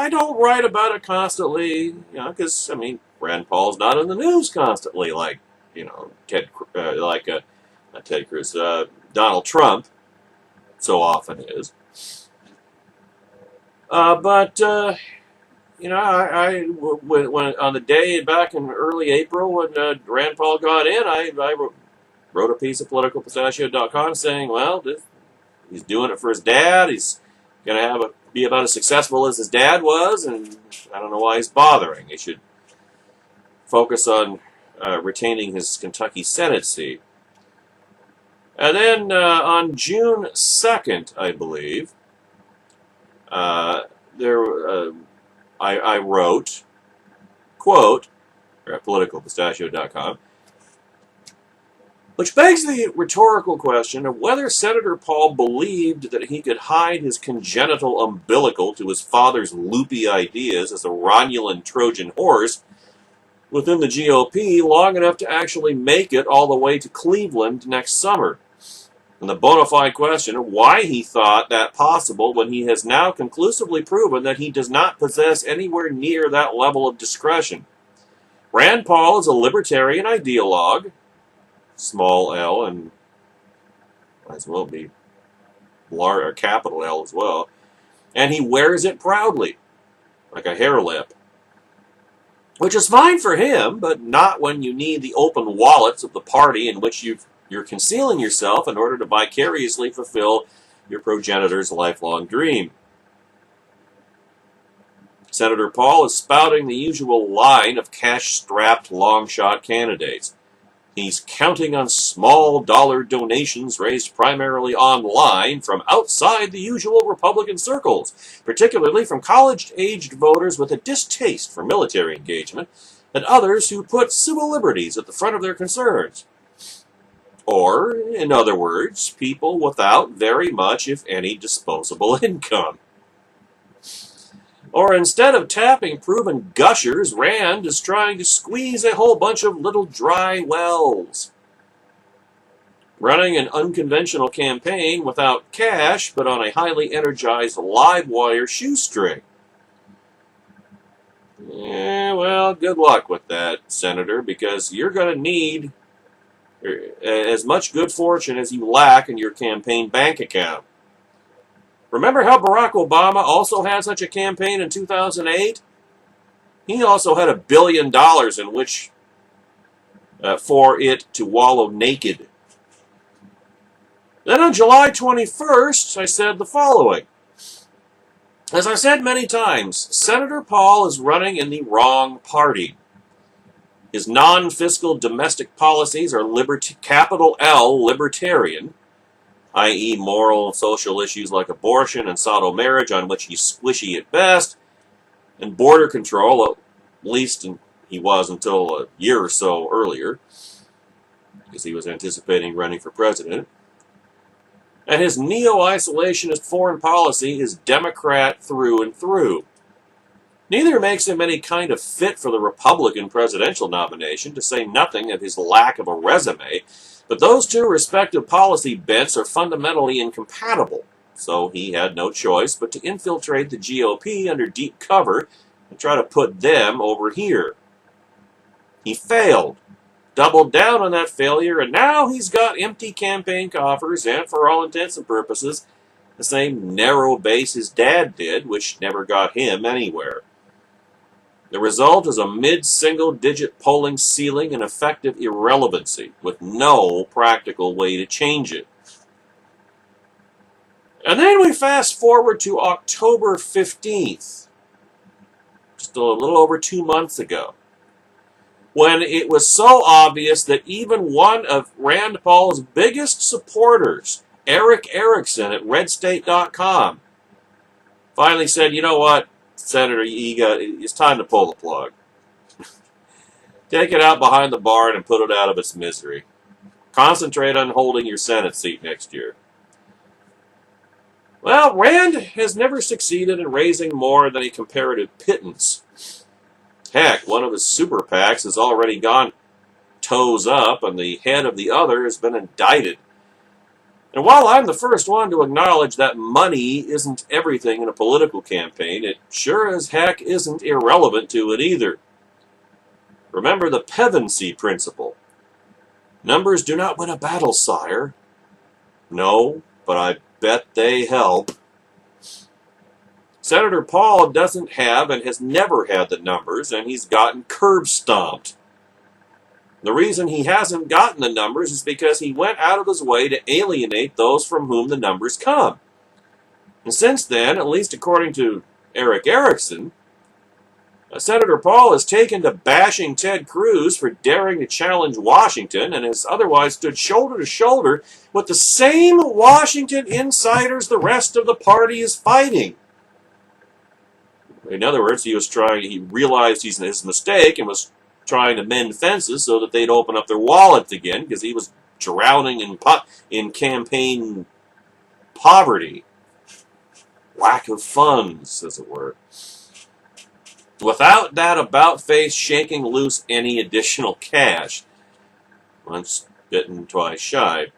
[SPEAKER 1] don't write about it constantly, because, Rand Paul's not in the news constantly like, not Ted Cruz, Donald Trump so often is. When on the day back in early April when Rand Paul got in, I wrote a piece at politicalpistachio.com saying, well, he's doing it for his dad. He's going to be about as successful as his dad was, and I don't know why he's bothering. He should focus on retaining his Kentucky Senate seat. And then on June 2nd, I believe, I wrote, quote, at politicalpistachio.com, which begs the rhetorical question of whether Senator Paul believed that he could hide his congenital umbilical to his father's loopy ideas as a Romulan Trojan horse within the GOP long enough to actually make it all the way to Cleveland next summer. And the bona fide question of why he thought that possible when he has now conclusively proven that he does not possess anywhere near that level of discretion. Rand Paul is a libertarian ideologue, small l, and might as well be large, or capital L as well, and he wears it proudly, like a hair lip. Which is fine for him, but not when you need the open wallets of the party in which you're concealing yourself in order to vicariously fulfill your progenitor's lifelong dream. Senator Paul is spouting the usual line of cash-strapped long-shot candidates. He's counting on small dollar donations raised primarily online from outside the usual Republican circles, particularly from college-aged voters with a distaste for military engagement and others who put civil liberties at the front of their concerns. Or, in other words, people without very much, if any, disposable income. Or instead of tapping proven gushers, Rand is trying to squeeze a whole bunch of little dry wells. Running an unconventional campaign without cash, but on a highly energized live wire shoestring. Yeah, well, good luck with that, Senator, because you're going to need as much good fortune as you lack in your campaign bank account. Remember how Barack Obama also had such a campaign in 2008? He also had $1 billion in which for it to wallow naked. Then on July 21st, I said the following. As I've said many times, Senator Paul is running in the wrong party. His non-fiscal domestic policies are capital L libertarian, i.e. moral and social issues like abortion and sodom marriage, on which he's squishy at best, and border control, at least he was until a year or so earlier, because he was anticipating running for president. And his neo-isolationist foreign policy is Democrat through and through. Neither makes him any kind of fit for the Republican presidential nomination, to say nothing of his lack of a resume, but those two respective policy bents are fundamentally incompatible, so he had no choice but to infiltrate the GOP under deep cover and try to put them over here. He failed, doubled down on that failure, and now he's got empty campaign coffers and, for all intents and purposes, the same narrow base his dad did, which never got him anywhere. The result is a mid-single-digit polling ceiling and effective irrelevancy, with no practical way to change it. And then we fast forward to October 15th, just a little over 2 months ago, when it was so obvious that even one of Rand Paul's biggest supporters, Eric Erickson at redstate.com, finally said, you know what, Senator, it's time to pull the plug. Take it out behind the barn and put it out of its misery. Concentrate on holding your Senate seat next year. Well, Rand has never succeeded in raising more than a comparative pittance. Heck, one of his super PACs has already gone toes up, and the head of the other has been indicted. And while I'm the first one to acknowledge that money isn't everything in a political campaign, it sure as heck isn't irrelevant to it either. Remember the Pevensey principle. Numbers do not win a battle, sire. No, but I bet they help. Senator Paul doesn't have and has never had the numbers, and he's gotten curb stomped. The reason he hasn't gotten the numbers is because he went out of his way to alienate those from whom the numbers come. And since then, at least according to Eric Erickson, Senator Paul has taken to bashing Ted Cruz for daring to challenge Washington and has otherwise stood shoulder to shoulder with the same Washington insiders the rest of the party is fighting. In other words, he realized his mistake and was trying to mend fences so that they'd open up their wallets again, because he was drowning in campaign poverty. Lack of funds, as it were. Without that about-face shaking loose any additional cash. Once bitten, twice shy.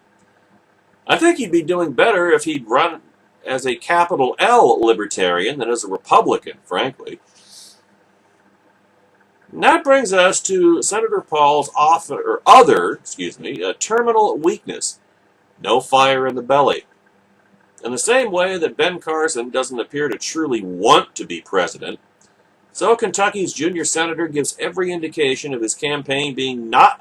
[SPEAKER 1] I think he'd be doing better if he'd run as a capital L libertarian than as a Republican, frankly. And that brings us to Senator Paul's other terminal weakness. No fire in the belly. In the same way that Ben Carson doesn't appear to truly want to be president, so Kentucky's junior senator gives every indication of his campaign being not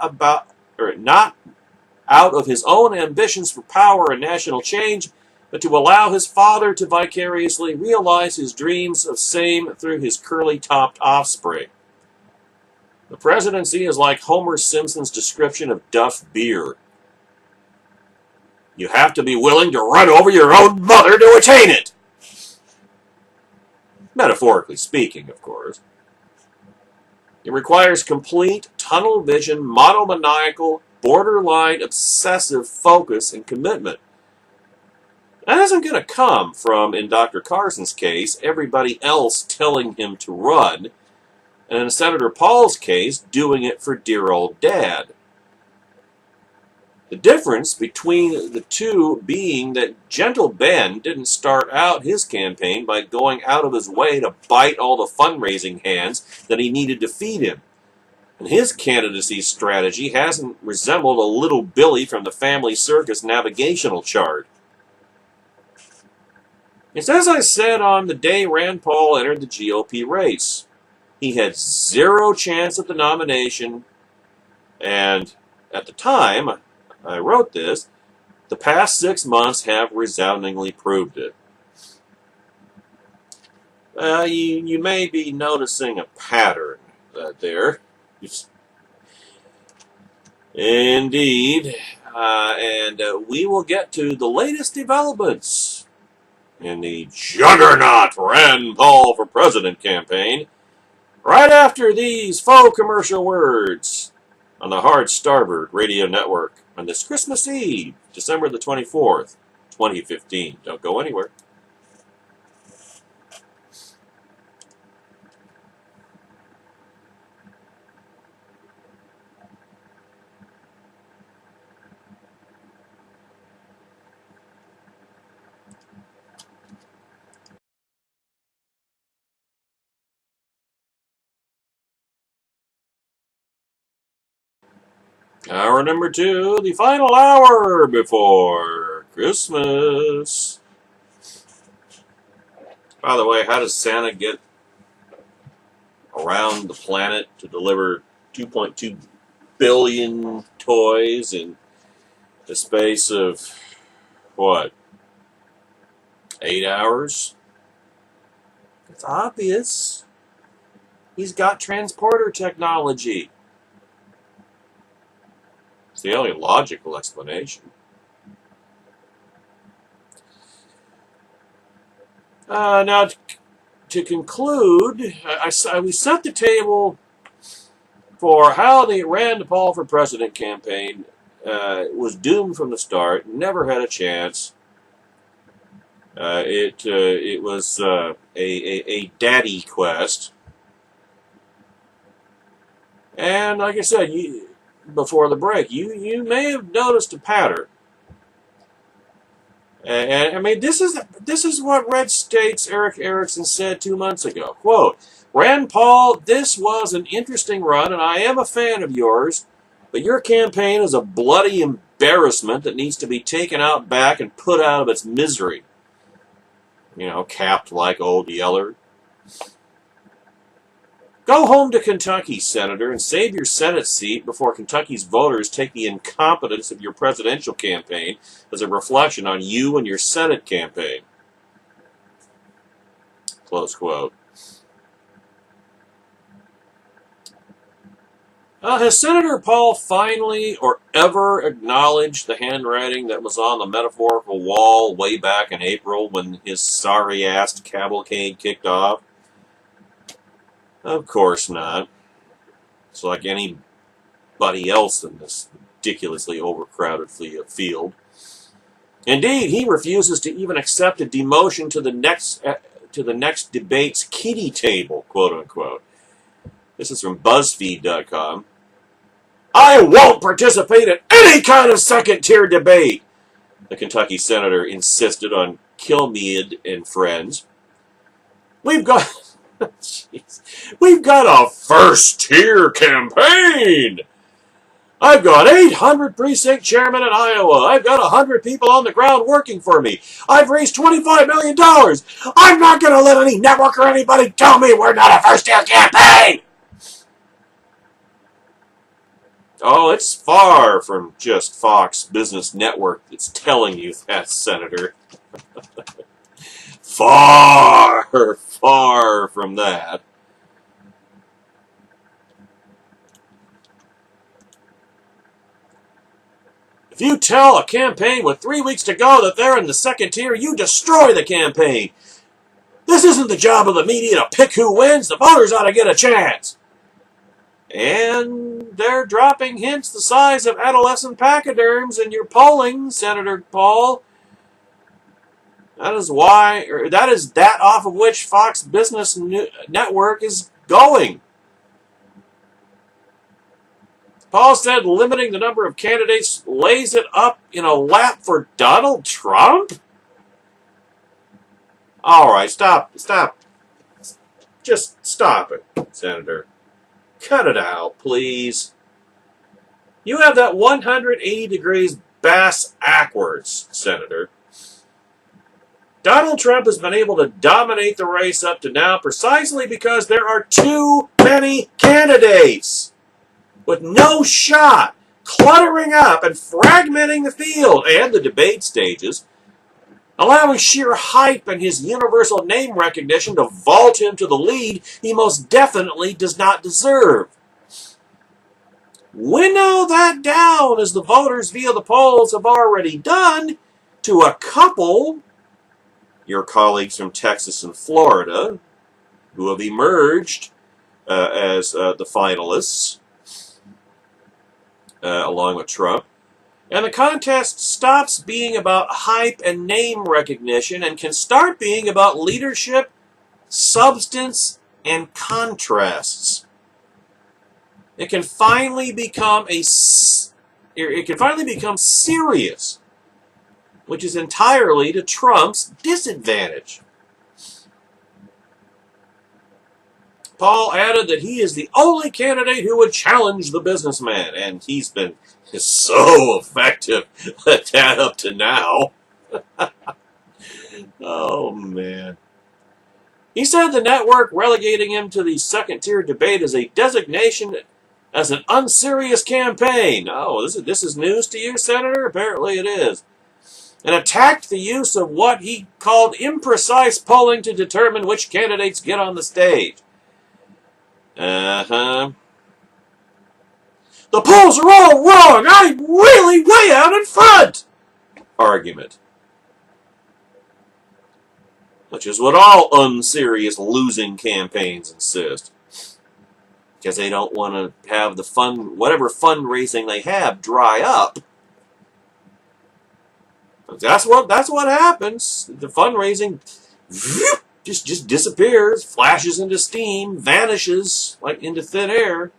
[SPEAKER 1] out of his own ambitions for power and national change, but to allow his father to vicariously realize his dreams of same through his curly-topped offspring. The presidency is like Homer Simpson's description of Duff beer. You have to be willing to run over your own mother to attain it. Metaphorically speaking, of course. It requires complete tunnel vision, monomaniacal, borderline obsessive focus and commitment. That isn't going to come from, in Dr. Carson's case, everybody else telling him to run, and in Senator Paul's case, doing it for dear old dad. The difference between the two being that Gentle Ben didn't start out his campaign by going out of his way to bite all the fundraising hands that he needed to feed him. And his candidacy strategy hasn't resembled a little Billy from the Family Circus navigational chart. It's as I said on the day Rand Paul entered the GOP race. He had zero chance at the nomination, and at the time I wrote this, the past 6 months have resoundingly proved it. You may be noticing a pattern there. Indeed, and we will get to the latest developments in the juggernaut Rand Paul for President campaign right after these faux commercial words on the Hard Starboard Radio Network on this Christmas Eve, December the 24th, 2015. Don't go anywhere. Hour number 2, the final hour before Christmas. By the way, how does Santa get around the planet to deliver 2.2 billion toys in the space of, what, 8 hours? It's obvious. He's got transporter technology. It's the only logical explanation. Now, to conclude, we set the table for how the Rand Paul for President campaign was doomed from the start, never had a chance. It was a daddy quest. And like I said, before the break, you may have noticed a pattern. And I mean, this is what Red State's Eric Erickson said 2 months ago. Quote, Rand Paul, this was an interesting run, and I am a fan of yours, but your campaign is a bloody embarrassment that needs to be taken out back and put out of its misery. You know, capped like old Yeller. Go home to Kentucky, Senator, and save your Senate seat before Kentucky's voters take the incompetence of your presidential campaign as a reflection on you and your Senate campaign. Close quote. Has Senator Paul finally or ever acknowledged the handwriting that was on the metaphorical wall way back in April when his sorry-assed cavalcade kicked off? Of course not. It's like anybody else in this ridiculously overcrowded field. Indeed, he refuses to even accept a demotion to the next debate's kiddie table, quote unquote. This is from BuzzFeed.com. I won't participate in any kind of second-tier debate, the Kentucky senator insisted on Kilmeade and Friends. We've got a first-tier campaign. I've got 800 precinct chairmen in Iowa. I've got 100 people on the ground working for me. I've raised $25 million. I'm not going to let any network or anybody tell me we're not a first-tier campaign. Oh, it's far from just Fox Business Network that's telling you that, Senator. Far from that. If you tell a campaign with 3 weeks to go that they're in the second tier, you destroy the campaign. This isn't the job of the media to pick who wins. The voters ought to get a chance. And they're dropping hints the size of adolescent pachyderms in your polling, Senator Paul. That is that off of which Fox Business Network is going. Paul said limiting the number of candidates lays it up in a lap for Donald Trump? All right, stop. Just stop it, Senator. Cut it out, please. You have that 180 degrees bass backwards, Senator. Donald Trump has been able to dominate the race up to now precisely because there are too many candidates with no shot, cluttering up and fragmenting the field and the debate stages, allowing sheer hype and his universal name recognition to vault him to the lead he most definitely does not deserve. Winnow that down, as the voters via the polls have already done, to a couple, your colleagues from Texas and Florida, who have emerged as the finalists, along with Trump. And the contest stops being about hype and name recognition and can start being about leadership, substance, and contrasts. It can finally become serious, which is entirely to Trump's disadvantage. Paul added that he is the only candidate who would challenge the businessman, and he's been so effective at that up to now. Oh, man. He said the network relegating him to the second-tier debate is a designation as an unserious campaign. Oh, this is news to you, Senator? Apparently it is. And attacked the use of what he called imprecise polling to determine which candidates get on the stage. The polls are all wrong. I'm really way out in front. Argument. Which is what all unserious losing campaigns insist. Because they don't want to have the whatever fundraising they have dry up. That's what happens. The fundraising just disappears, flashes into steam, vanishes like into thin air.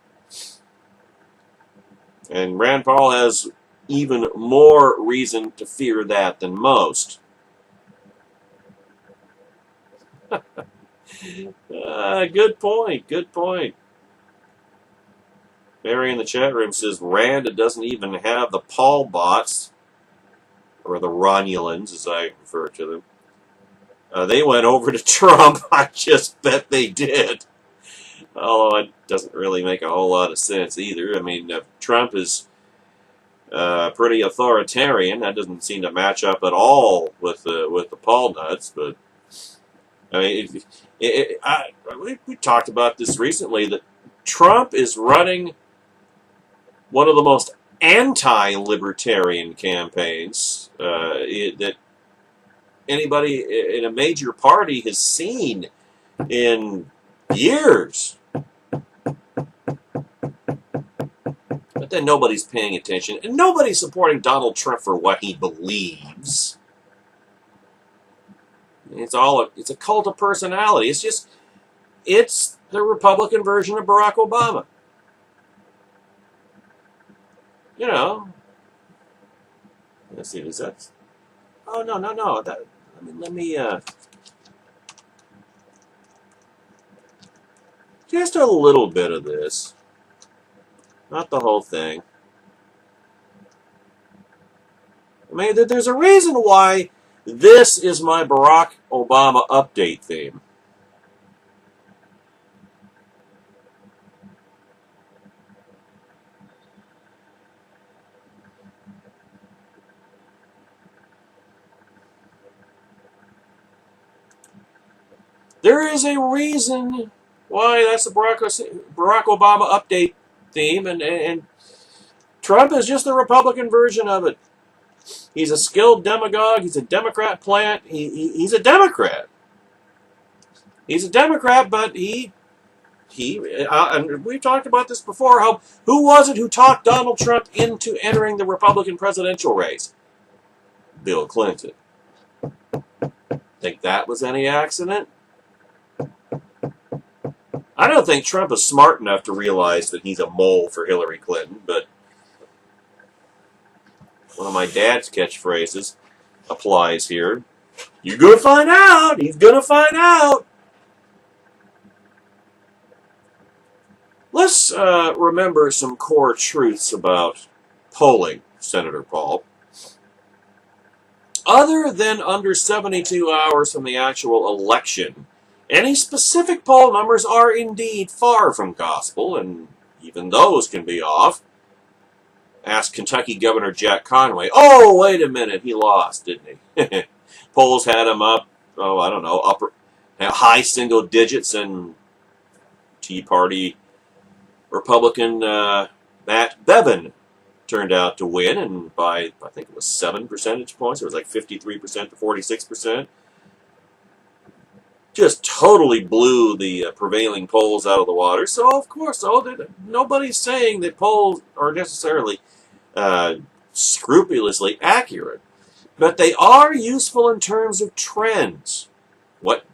[SPEAKER 1] And Rand Paul has even more reason to fear that than most. Good point. Good point. Mary in the chat room says Rand doesn't even have the Paul bots, or the Romulans, as I refer to them. They went over to Trump. I just bet they did. Although it doesn't really make a whole lot of sense either. I mean, Trump is pretty authoritarian. That doesn't seem to match up at all with the Paul nuts. But I mean, we talked about this recently, that Trump is running one of the most anti-libertarian campaigns that anybody in a major party has seen in years. But then nobody's paying attention, and nobody's supporting Donald Trump for what he believes. It's a cult of personality. It's the Republican version of Barack Obama. You know. Let's see, is that? Oh, no. Let me just a little bit of this. Not the whole thing. I mean, there's a reason why this is my Barack Obama update theme. There is a reason why that's the Barack Obama update theme, and Trump is just the Republican version of it. He's a skilled demagogue. He's a Democrat plant. He's a Democrat. He's a Democrat, but and we've talked about this before. Who was it who talked Donald Trump into entering the Republican presidential race? Bill Clinton. Think that was any accident? I don't think Trump is smart enough to realize that he's a mole for Hillary Clinton, but one of my dad's catchphrases applies here. You're going to find out. He's going to find out. Let's remember some core truths about polling, Senator Paul. Other than under 72 hours from the actual election, any specific poll numbers are indeed far from gospel, and even those can be off. Asked Kentucky Governor Jack Conway. Oh, wait a minute, he lost, didn't he? Polls had him up, high single digits, and Tea Party Republican Matt Bevin turned out to win, and by, I think it was 7 percentage points. It was like 53% to 46%. Just totally blew the prevailing polls out of the water. So, of course, nobody's saying that polls are necessarily scrupulously accurate. But they are useful in terms of trends. What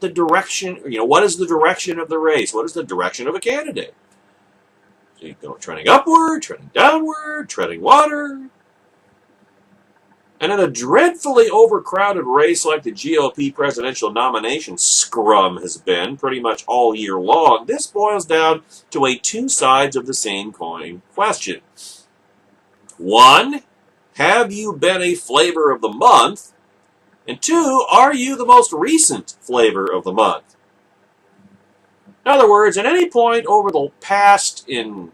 [SPEAKER 1] the direction, what is the direction of the race? What is the direction of a candidate? So you go trending upward, trending downward, treading water. And in a dreadfully overcrowded race like the GOP presidential nomination scrum has been pretty much all year long, this boils down to a two sides of the same coin question. One, have you been a flavor of the month? And two, are you the most recent flavor of the month? In other words, at any point over the past, in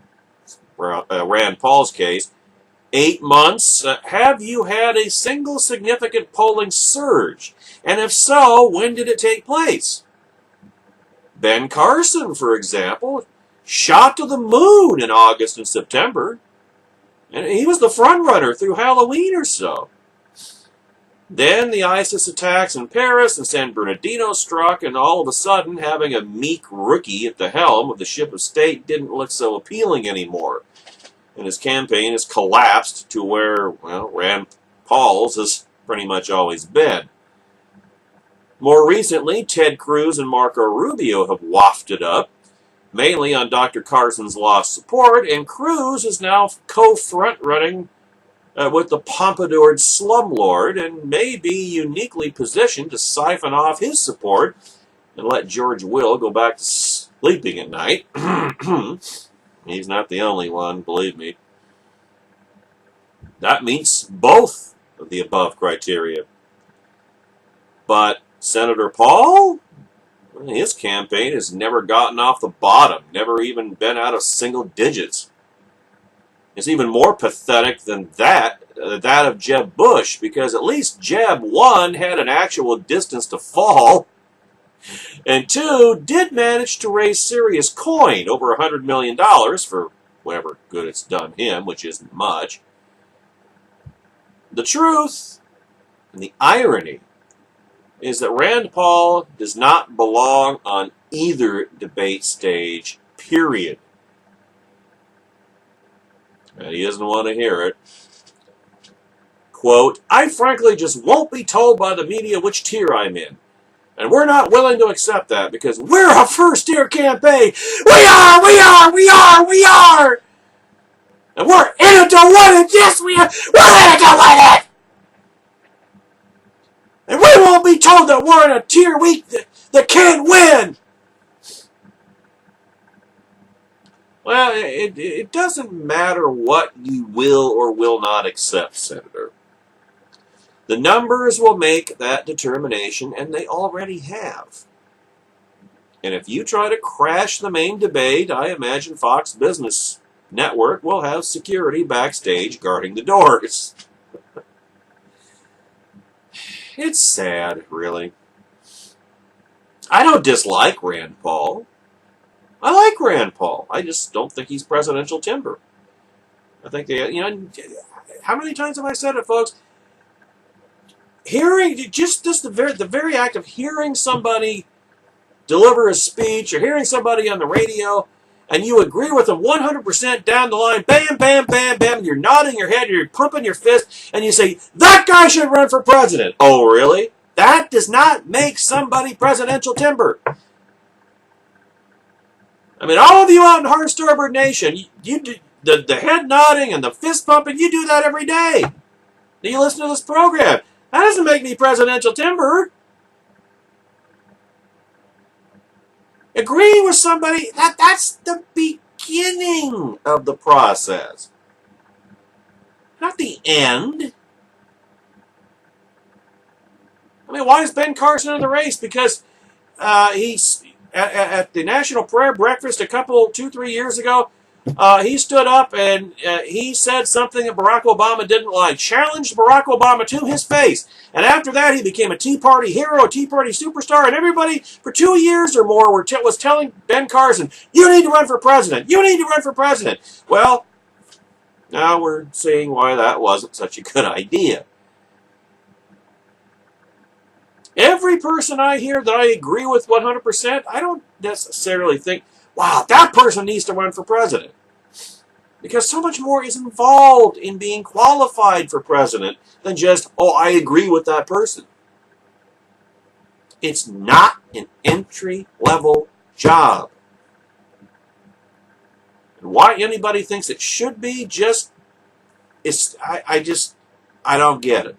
[SPEAKER 1] Rand Paul's case, 8 months, have you had a single significant polling surge? And if so, when did it take place? Ben Carson, for example, shot to the moon in August and September. And he was the front runner through Halloween or so. Then the ISIS attacks in Paris and San Bernardino struck, and all of a sudden, having a meek rookie at the helm of the ship of state didn't look so appealing anymore. And his campaign has collapsed to where, well, Rand Paul's has pretty much always been. More recently, Ted Cruz and Marco Rubio have wafted up, mainly on Dr. Carson's lost support, and Cruz is now co-front-running with the pompadoured slumlord and may be uniquely positioned to siphon off his support and let George Will go back to sleeping at night. He's not the only one, believe me. That meets both of the above criteria. But Senator Paul, his campaign has never gotten off the bottom, never even been out of single digits. It's even more pathetic than that of Jeb Bush, because at least Jeb, one, had an actual distance to fall, and two, did manage to raise serious coin, over $100 million, for whatever good it's done him, which isn't much. The truth, and the irony, is that Rand Paul does not belong on either debate stage, period. And he doesn't want to hear it. Quote, I frankly just won't be told by the media which tier I'm in. And we're not willing to accept that because we're a first-tier campaign. We are! And we're in it to win it! Yes, we are! We're in it to win it! And we won't be told that we're in a tier that can't win! Well, it doesn't matter what you will or will not accept, Senator. The numbers will make that determination, and they already have. And if you try to crash the main debate, I imagine Fox Business Network will have security backstage guarding the doors. It's sad, really. I don't dislike Rand Paul. I like Rand Paul. I just don't think he's presidential timber. I think how many times have I said it, folks? Hearing the very act of hearing somebody deliver a speech or hearing somebody on the radio, and you agree with them 100% down the line, bam, bam, bam, bam, and you're nodding your head, you're pumping your fist, and you say, that guy should run for president. Oh, really? That does not make somebody presidential timber. I mean, all of you out in Heart-Starboard Nation, you do the head nodding and the fist pumping, you do that every day. Do you listen to this program? That doesn't make me presidential timber. Agreeing with somebody, that's the beginning of the process. Not the end. I mean, why is Ben Carson in the race? Because he's at the National Prayer Breakfast 2-3 years ago, he stood up and he said something that Barack Obama didn't like, challenged Barack Obama to his face. And after that, he became a Tea Party hero, a Tea Party superstar, and everybody for 2 years or more was telling Ben Carson, you need to run for president. You need to run for president. Well, now we're seeing why that wasn't such a good idea. Every person I hear that I agree with 100%, I don't necessarily think, wow, that person needs to run for president. Because so much more is involved in being qualified for president than just, oh, I agree with that person. It's not an entry-level job. And why anybody thinks it should be, I don't get it.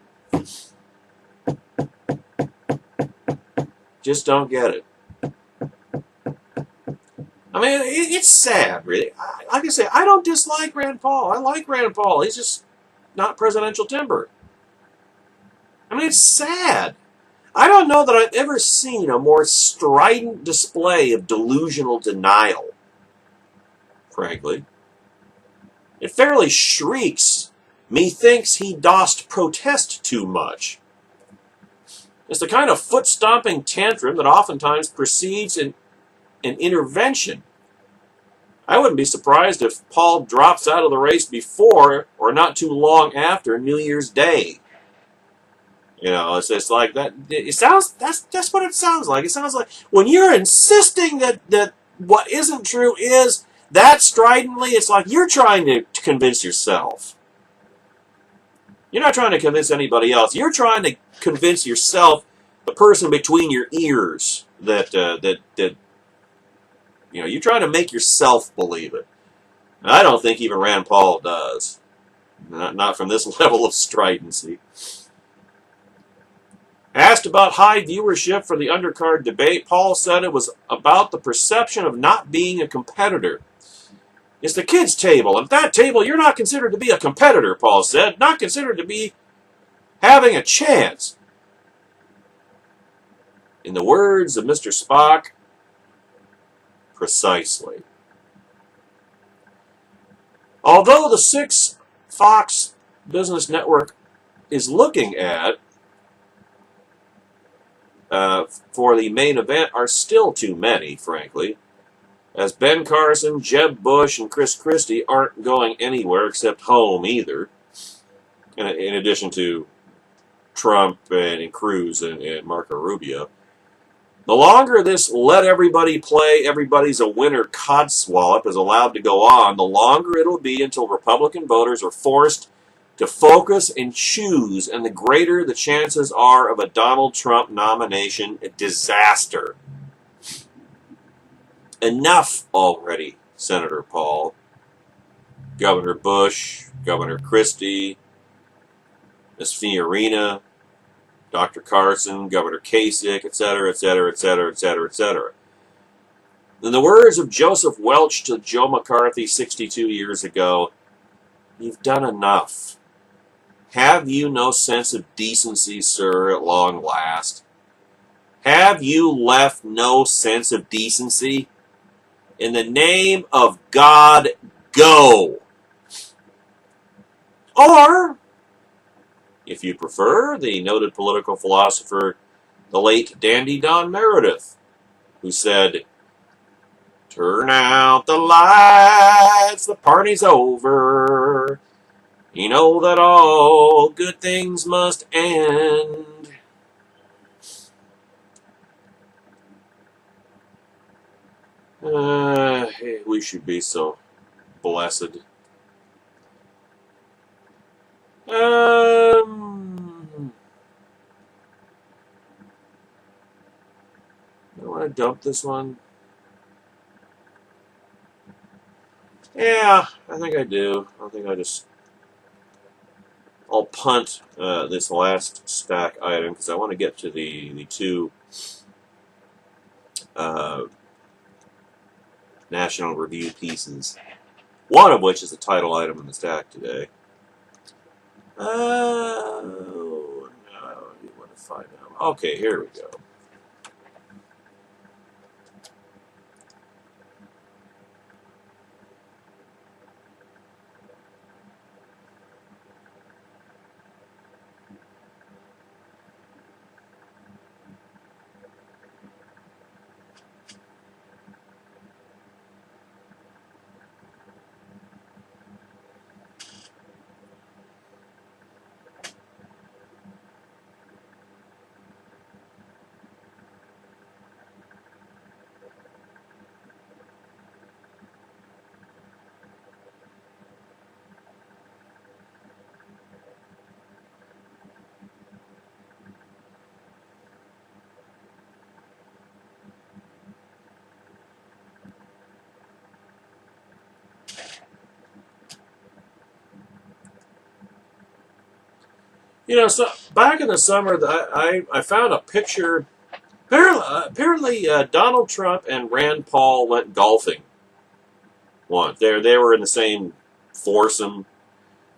[SPEAKER 1] Just don't get it. I mean, it's sad, really. Like I say, I don't dislike Rand Paul. I like Rand Paul. He's just not presidential timber. I mean, it's sad. I don't know that I've ever seen a more strident display of delusional denial, frankly. It fairly shrieks, methinks he dost protest too much. It's the kind of foot-stomping tantrum that oftentimes precedes an intervention. I wouldn't be surprised if Paul drops out of the race before or not too long after New Year's Day. You know, it's just like that. It sounds, that's what it sounds like. It sounds like when you're insisting that what isn't true is that stridently, it's like you're trying to convince yourself. You're not trying to convince anybody else. You're trying to convince yourself, the person between your ears, that you know, you're trying to make yourself believe it. And I don't think even Rand Paul does. Not from this level of stridency. Asked about high viewership for the undercard debate, Paul said it was about the perception of not being a competitor. It's the kids' table. At that table, you're not considered to be a competitor, Paul said. Not considered to be having a chance. In the words of Mr. Spock, precisely. Although the 6 Fox Business Network is looking at for the main event are still too many, frankly, as Ben Carson, Jeb Bush, and Chris Christie aren't going anywhere except home either, in addition to Trump and Cruz and Marco Rubio. The longer this let everybody play, everybody's a winner codswallop is allowed to go on, the longer it'll be until Republican voters are forced to focus and choose, and the greater the chances are of a Donald Trump nomination disaster. Enough already, Senator Paul, Governor Bush, Governor Christie, Ms. Fiorina, Dr. Carson, Governor Kasich, etc., etc., etc., etc., etc. In the words of Joseph Welch to Joe McCarthy 62 years ago, you've done enough. Have you no sense of decency, sir, at long last? Have you left no sense of decency? In the name of God, go! Or, if you prefer, the noted political philosopher, the late Dandy Don Meredith, who said, "Turn out the lights, the party's over. You know that all good things must end." We should be so blessed. I want to dump this one. Yeah, I think I do. I think I'll punt this last stack item because I want to get to the 2 National Review pieces. One of which is the title item in the stack today. Oh, no, you want to find out. Okay, here we go. So back in the summer, I found a picture. Apparently, Donald Trump and Rand Paul went golfing once. They were in the same foursome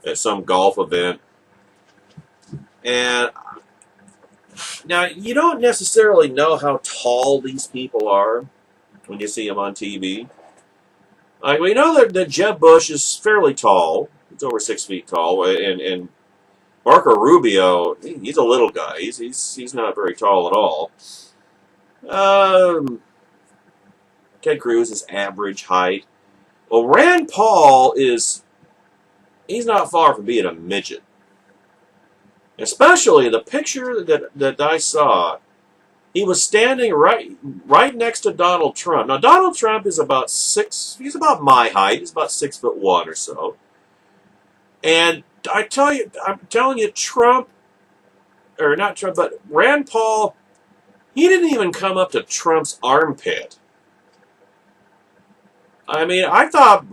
[SPEAKER 1] at some golf event. And now, you don't necessarily know how tall these people are when you see them on TV. Like, we know that Jeb Bush is fairly tall. He's over 6 feet tall. And Marco Rubio, he's a little guy. He's not very tall at all. Ted Cruz is average height. Well, Rand Paul he's not far from being a midget. Especially the picture that I saw, he was standing right next to Donald Trump. Now, Donald Trump is he's about my height. He's about 6'1" or so. And I'm telling you, not Trump, but Rand Paul, he didn't even come up to Trump's armpit. I mean, I thought,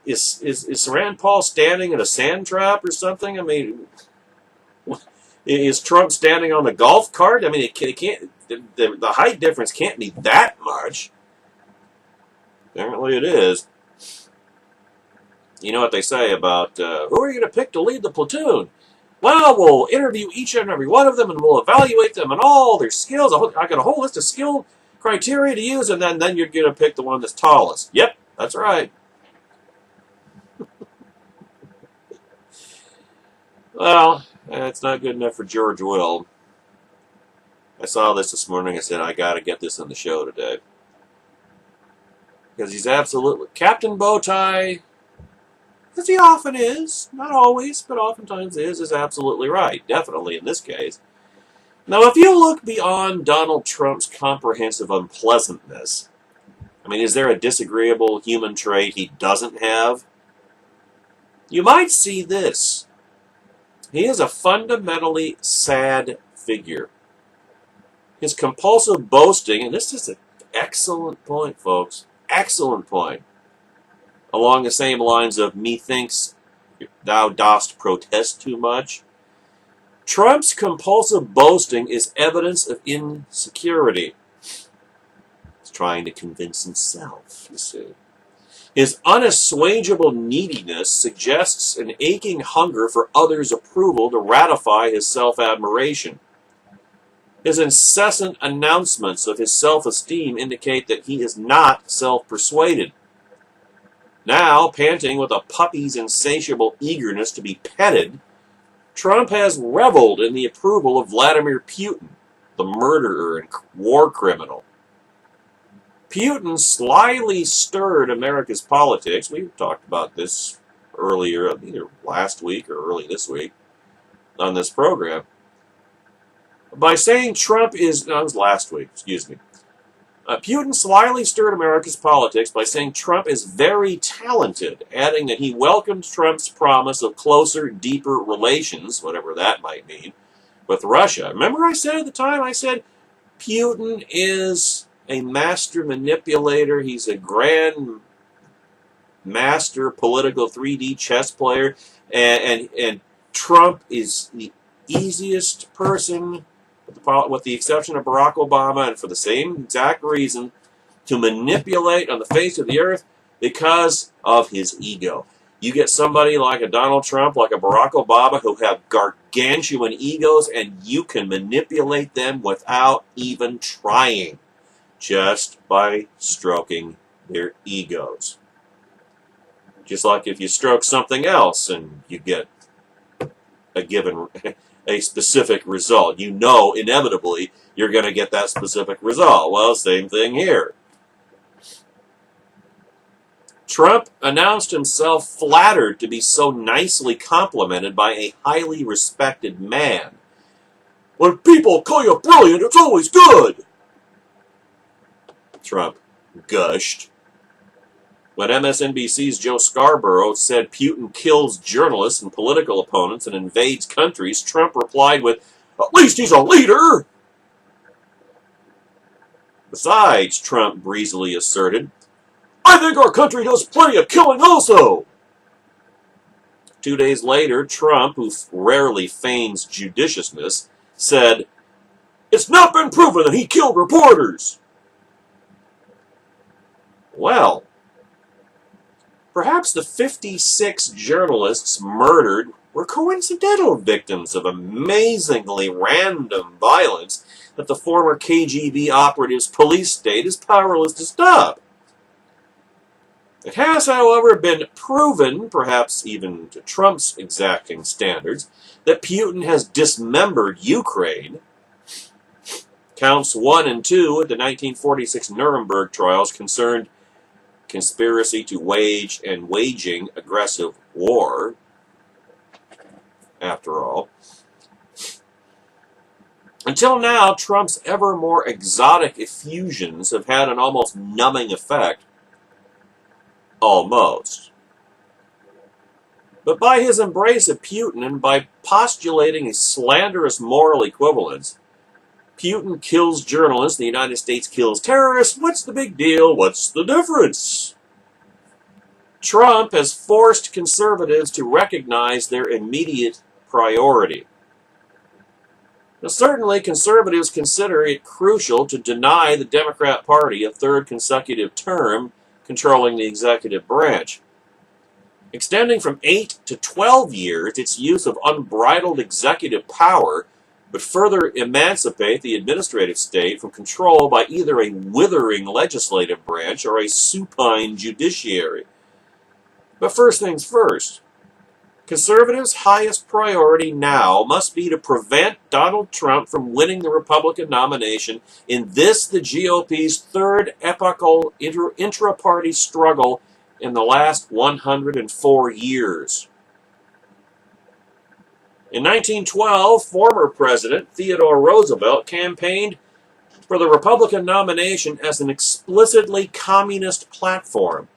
[SPEAKER 1] is Rand Paul standing in a sand trap or something? I mean, is Trump standing on the golf cart? I mean, it can't. The height difference can't be that much. Apparently, it is. You know what they say about who are you going to pick to lead the platoon? Well, we'll interview each and every one of them, and we'll evaluate them and all their skills. I got a whole list of skill criteria to use, and then you're going to pick the one that's tallest. Yep, that's right. Well, it's not good enough for George Will. I saw this morning. I said, I got to get this on the show today. Because he's absolutely... Captain Bowtie, as he often is, not always, but oftentimes is absolutely right. Definitely in this case. Now, if you look beyond Donald Trump's comprehensive unpleasantness, I mean, is there a disagreeable human trait he doesn't have? You might see this. He is a fundamentally sad figure. His compulsive boasting, and this is an excellent point, folks, excellent point, along the same lines of methinks thou dost protest too much. Trump's compulsive boasting is evidence of insecurity. He's trying to convince himself, you see. His unassuageable neediness suggests an aching hunger for others' approval to ratify his self-admiration. His incessant announcements of his self-esteem indicate that he is not self-persuaded. Now, panting with a puppy's insatiable eagerness to be petted, Trump has reveled in the approval of Vladimir Putin, the murderer and war criminal. Putin slyly stirred America's politics. We talked about this earlier, either last week or early this week, on this program. By saying Trump is... No, it was last week, excuse me. Putin slyly stirred America's politics by saying Trump is very talented, adding that he welcomed Trump's promise of closer, deeper relations, whatever that might mean, with Russia. Remember I said at the time, I said Putin is a master manipulator. He's a grand master political 3D chess player. And Trump is the easiest person, with the exception of Barack Obama, and for the same exact reason, to manipulate on the face of the earth because of his ego. You get somebody like a Donald Trump, like a Barack Obama, who have gargantuan egos, and you can manipulate them without even trying, just by stroking their egos. Just like if you stroke something else and you get a specific result. You know inevitably you're going to get that specific result. Well, same thing here. Trump announced himself flattered to be so nicely complimented by a highly respected man. When people call you brilliant, it's always good, Trump gushed. When MSNBC's Joe Scarborough said Putin kills journalists and political opponents and invades countries, Trump replied with, "At least he's a leader." Besides, Trump breezily asserted, "I think our country does plenty of killing also." 2 days later, Trump, who rarely feigns judiciousness, said, "It's not been proven that he killed reporters." Well, perhaps the 56 journalists murdered were coincidental victims of amazingly random violence that the former KGB operative's police state is powerless to stop. It has, however, been proven, perhaps even to Trump's exacting standards, that Putin has dismembered Ukraine. Counts 1 and 2 at the 1946 Nuremberg trials concerned conspiracy to wage and waging aggressive war. After all, until now, Trump's ever more exotic effusions have had an almost numbing effect. Almost. But by his embrace of Putin and by postulating a slanderous moral equivalence, Putin kills journalists, the United States kills terrorists. What's the big deal? What's the difference? Trump has forced conservatives to recognize their immediate priority. Now, certainly, conservatives consider it crucial to deny the Democrat Party a third consecutive term controlling the executive branch. Extending from 8 to 12 years, its use of unbridled executive power would further emancipate the administrative state from control by either a withering legislative branch or a supine judiciary. But first things first, conservatives' highest priority now must be to prevent Donald Trump from winning the Republican nomination in this, the GOP's third epochal intra-party struggle in the last 104 years. In 1912, former President Theodore Roosevelt campaigned for the Republican nomination as an explicitly communist platform.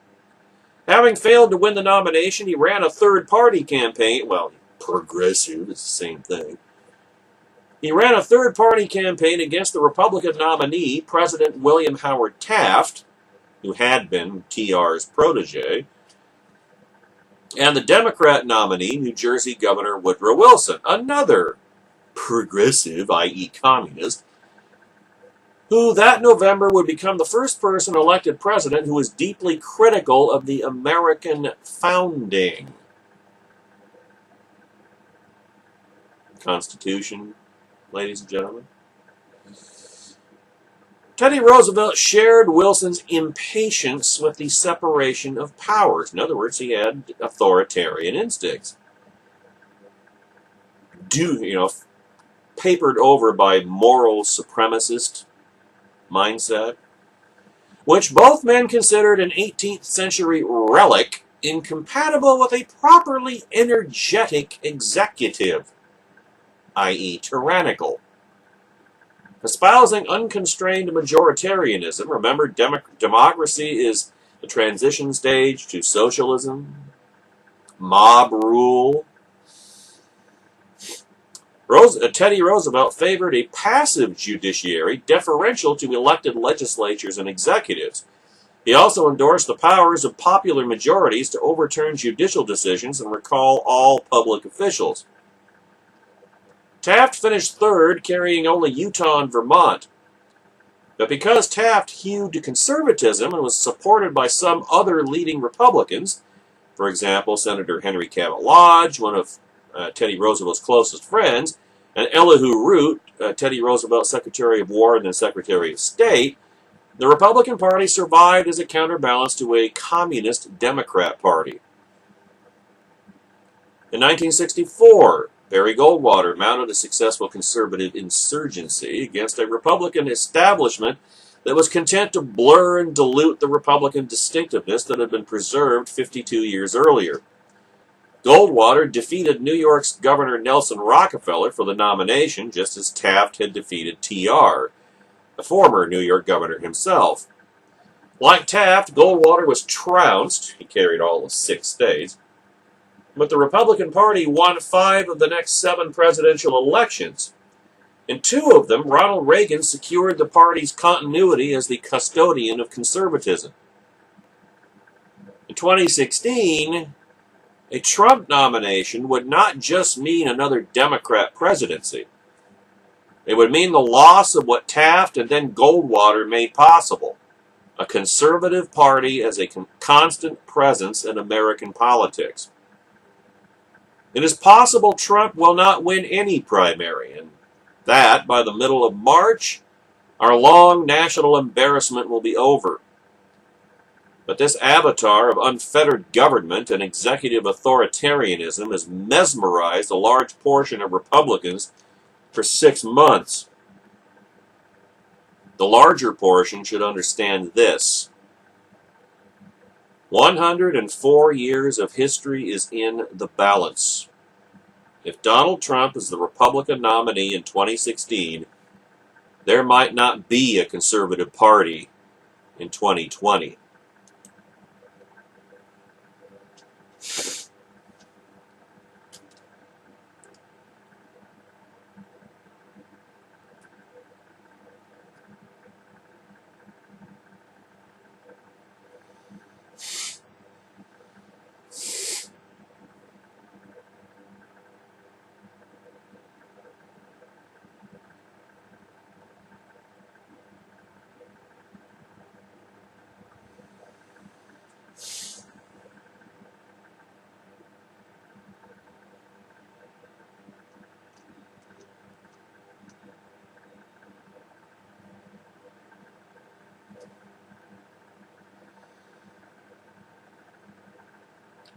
[SPEAKER 1] Having failed to win the nomination, he ran a third-party campaign. Well, progressive, it's the same thing. He ran a third-party campaign against the Republican nominee, President William Howard Taft, who had been TR's protege, and the Democrat nominee, New Jersey Governor Woodrow Wilson, another progressive, i.e. communist, who that November would become the first person elected president who was deeply critical of the American founding. Constitution, ladies and gentlemen. Teddy Roosevelt shared Wilson's impatience with the separation of powers. In other words, he had authoritarian instincts. Papered over by moral supremacist mindset, which both men considered an 18th century relic incompatible with a properly energetic executive, i.e. tyrannical. Espousing unconstrained majoritarianism, remember democracy is the transition stage to socialism, mob rule. Teddy Roosevelt favored a passive judiciary deferential to elected legislatures and executives. He also endorsed the powers of popular majorities to overturn judicial decisions and recall all public officials. Taft finished third, carrying only Utah and Vermont. But because Taft hewed to conservatism and was supported by some other leading Republicans, for example, Senator Henry Cabot Lodge, one of Teddy Roosevelt's closest friends, and Elihu Root, Teddy Roosevelt's Secretary of War and then Secretary of State, the Republican Party survived as a counterbalance to a communist Democrat Party. In 1964, Barry Goldwater mounted a successful conservative insurgency against a Republican establishment that was content to blur and dilute the Republican distinctiveness that had been preserved 52 years earlier. Goldwater defeated New York's Governor Nelson Rockefeller for the nomination, just as Taft had defeated TR, the former New York governor himself. Like Taft, Goldwater was trounced. He carried all of 6 states. But the Republican Party won 5 of the next 7 presidential elections. In 2 of them, Ronald Reagan secured the party's continuity as the custodian of conservatism. In 2016, A Trump nomination would not just mean another Democrat presidency. It would mean the loss of what Taft and then Goldwater made possible, a conservative party as a constant presence in American politics. It is possible Trump will not win any primary, and that, by the middle of March, our long national embarrassment will be over. But this avatar of unfettered government and executive authoritarianism has mesmerized a large portion of Republicans for 6 months. The larger portion should understand this. 104 years of history is in the balance. If Donald Trump is the Republican nominee in 2016, there might not be a conservative party in 2020.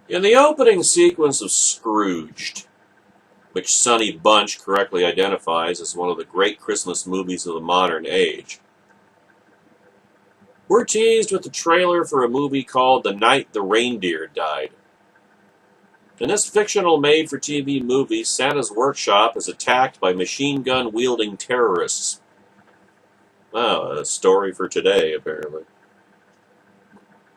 [SPEAKER 1] In the opening sequence of Scrooged, which Sonny Bunch correctly identifies as one of the great Christmas movies of the modern age, we're teased with the trailer for a movie called The Night the Reindeer Died. In this fictional made-for-TV movie, Santa's workshop is attacked by machine gun-wielding terrorists. Oh, a story for today, apparently.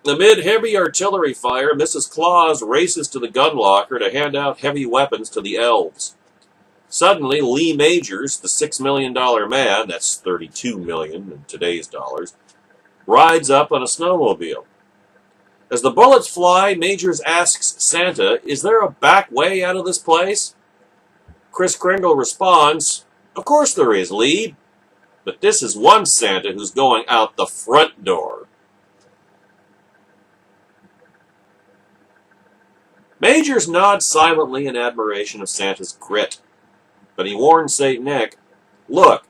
[SPEAKER 1] Amid heavy artillery fire, Mrs. Claus races to the gun locker to hand out heavy weapons to the elves. Suddenly, Lee Majors, the $6 million man, that's $32 million in today's dollars, rides up on a snowmobile. As the bullets fly, Majors asks Santa, "Is there a back way out of this place?" Kris Kringle responds, "Of course there is, Lee. But this is one Santa who's going out the front door." Majors nods silently in admiration of Santa's grit, but he warns St. Nick, "Look,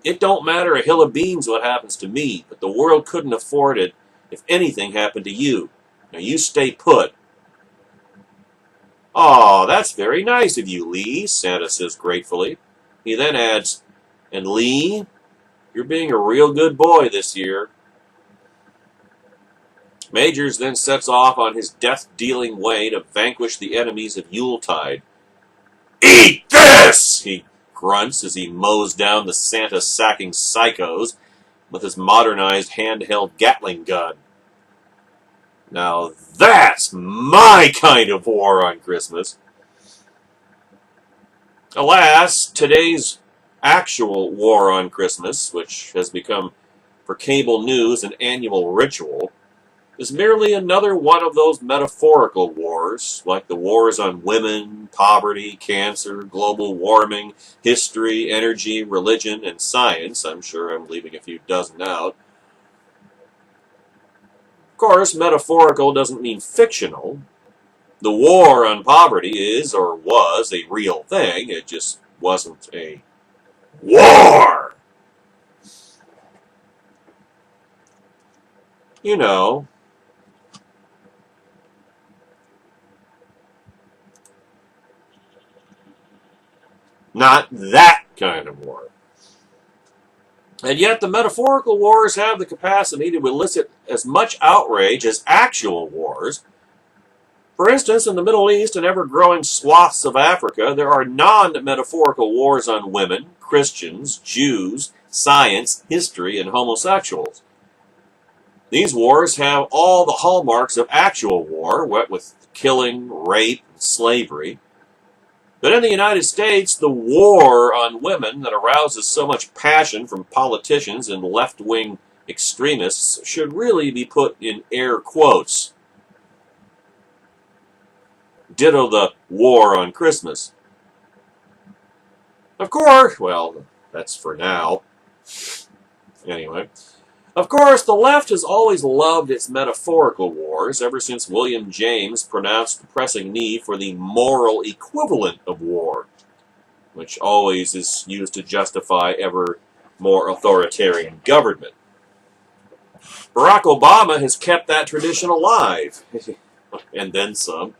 [SPEAKER 1] it don't matter a hill of beans what happens to me, but the world couldn't afford it if anything happened to you. Now you stay put." "Aw, that's very nice of you, Lee," Santa says gratefully. He then adds, "And Lee, you're being a real good boy this year." Majors then sets off on his death-dealing way to vanquish the enemies of Yuletide. "Eat this!" he grunts as he mows down the Santa-sacking psychos with his modernized handheld Gatling gun. Now that's my kind of war on Christmas. Alas, today's actual war on Christmas, which has become for cable news an annual ritual, is merely another one of those metaphorical wars, like the wars on women, poverty, cancer, global warming, history, energy, religion, and science. I'm sure I'm leaving a few dozen out. Of course, metaphorical doesn't mean fictional. The war on poverty is, or was, a real thing. It just wasn't a war. You know. Not that kind of war. And yet the metaphorical wars have the capacity to elicit as much outrage as actual wars. For instance, in the Middle East and ever-growing swaths of Africa, there are non-metaphorical wars on women, Christians, Jews, science, history, and homosexuals. These wars have all the hallmarks of actual war, what with killing, rape, and slavery. But in the United States, the war on women that arouses so much passion from politicians and left-wing extremists should really be put in air quotes. Ditto the war on Christmas. Of course, well, that's for now. Anyway, of course, the left has always loved its metaphorical wars ever since William James pronounced the pressing need for the moral equivalent of war, which always is used to justify ever more authoritarian government. Barack Obama has kept that tradition alive, and then some,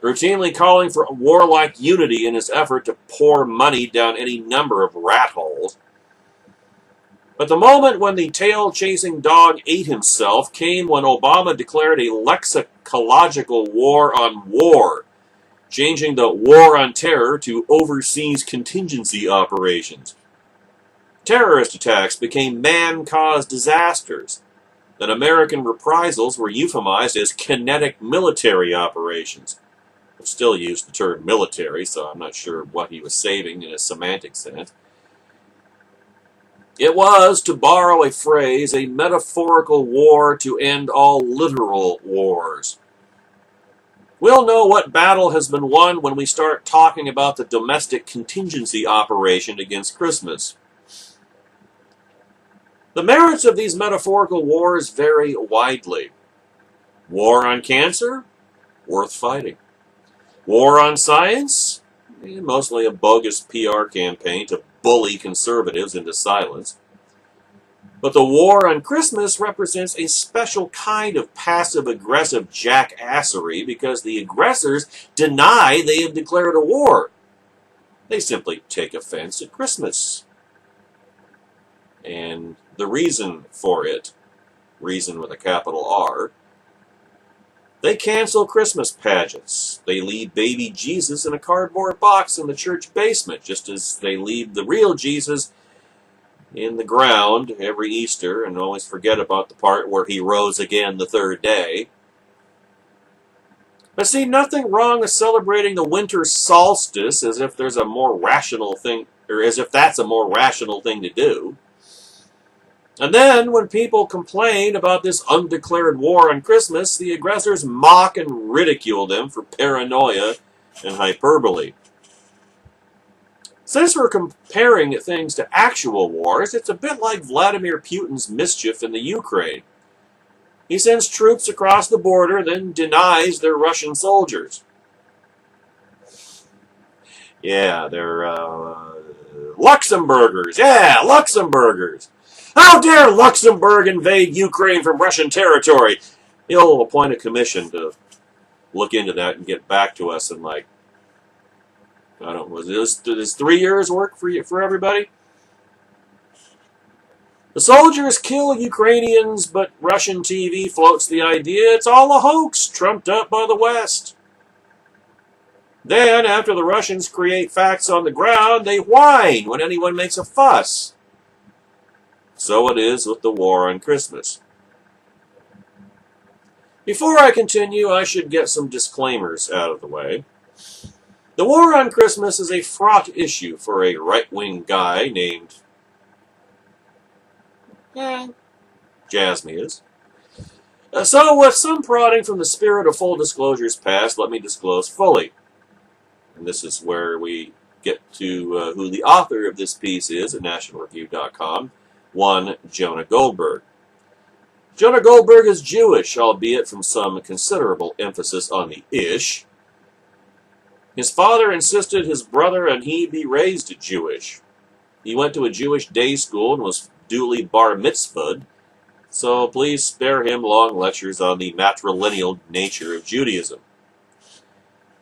[SPEAKER 1] routinely calling for a warlike unity in his effort to pour money down any number of rat holes. But the moment when the tail-chasing dog ate himself came when Obama declared a lexicological war on war, changing the war on terror to overseas contingency operations. Terrorist attacks became man-caused disasters, and American reprisals were euphemized as kinetic military operations. I still use the term military, so I'm not sure what he was saving in a semantic sense. It was, to borrow a phrase, a metaphorical war to end all literal wars. We'll know what battle has been won when we start talking about the domestic contingency operation against Christmas. The merits of these metaphorical wars vary widely. War on cancer? Worth fighting. War on science? Mostly a bogus PR campaign to bully conservatives into silence. But the war on Christmas represents a special kind of passive-aggressive jackassery because the aggressors deny they have declared a war. They simply take offense at Christmas. And the reason for it, reason with a capital R, they cancel Christmas pageants. They leave baby Jesus in a cardboard box in the church basement, just as they leave the real Jesus in the ground every Easter and always forget about the part where he rose again the third day. I see nothing wrong with celebrating the winter solstice as if there's a more rational thing, or as if that's a more rational thing to do. And then, when people complain about this undeclared war on Christmas, the aggressors mock and ridicule them for paranoia and hyperbole. Since we're comparing things to actual wars, it's a bit like Vladimir Putin's mischief in the Ukraine. He sends troops across the border, then denies they're Russian soldiers. Yeah, they're Luxembourgers. Yeah, Luxembourgers. How dare Luxembourg invade Ukraine from Russian territory? He'll appoint a commission to look into that and get back to us in like, I don't know, does 3 years work for everybody? The soldiers kill Ukrainians, but Russian TV floats the idea it's all a hoax trumped up by the West. Then, after the Russians create facts on the ground, they whine when anyone makes a fuss. So it is with the war on Christmas. Before I continue, I should get some disclaimers out of the way. The war on Christmas is a fraught issue for a right-wing guy named Jasmias. So, with some prodding from the spirit of full disclosures past, let me disclose fully. And this is where we get to who the author of this piece is at nationalreview.com. One, Jonah Goldberg. Jonah Goldberg is Jewish, albeit from some considerable emphasis on the ish. His father insisted his brother and he be raised Jewish. He went to a Jewish day school and was duly bar mitzvahed, so please spare him long lectures on the matrilineal nature of Judaism.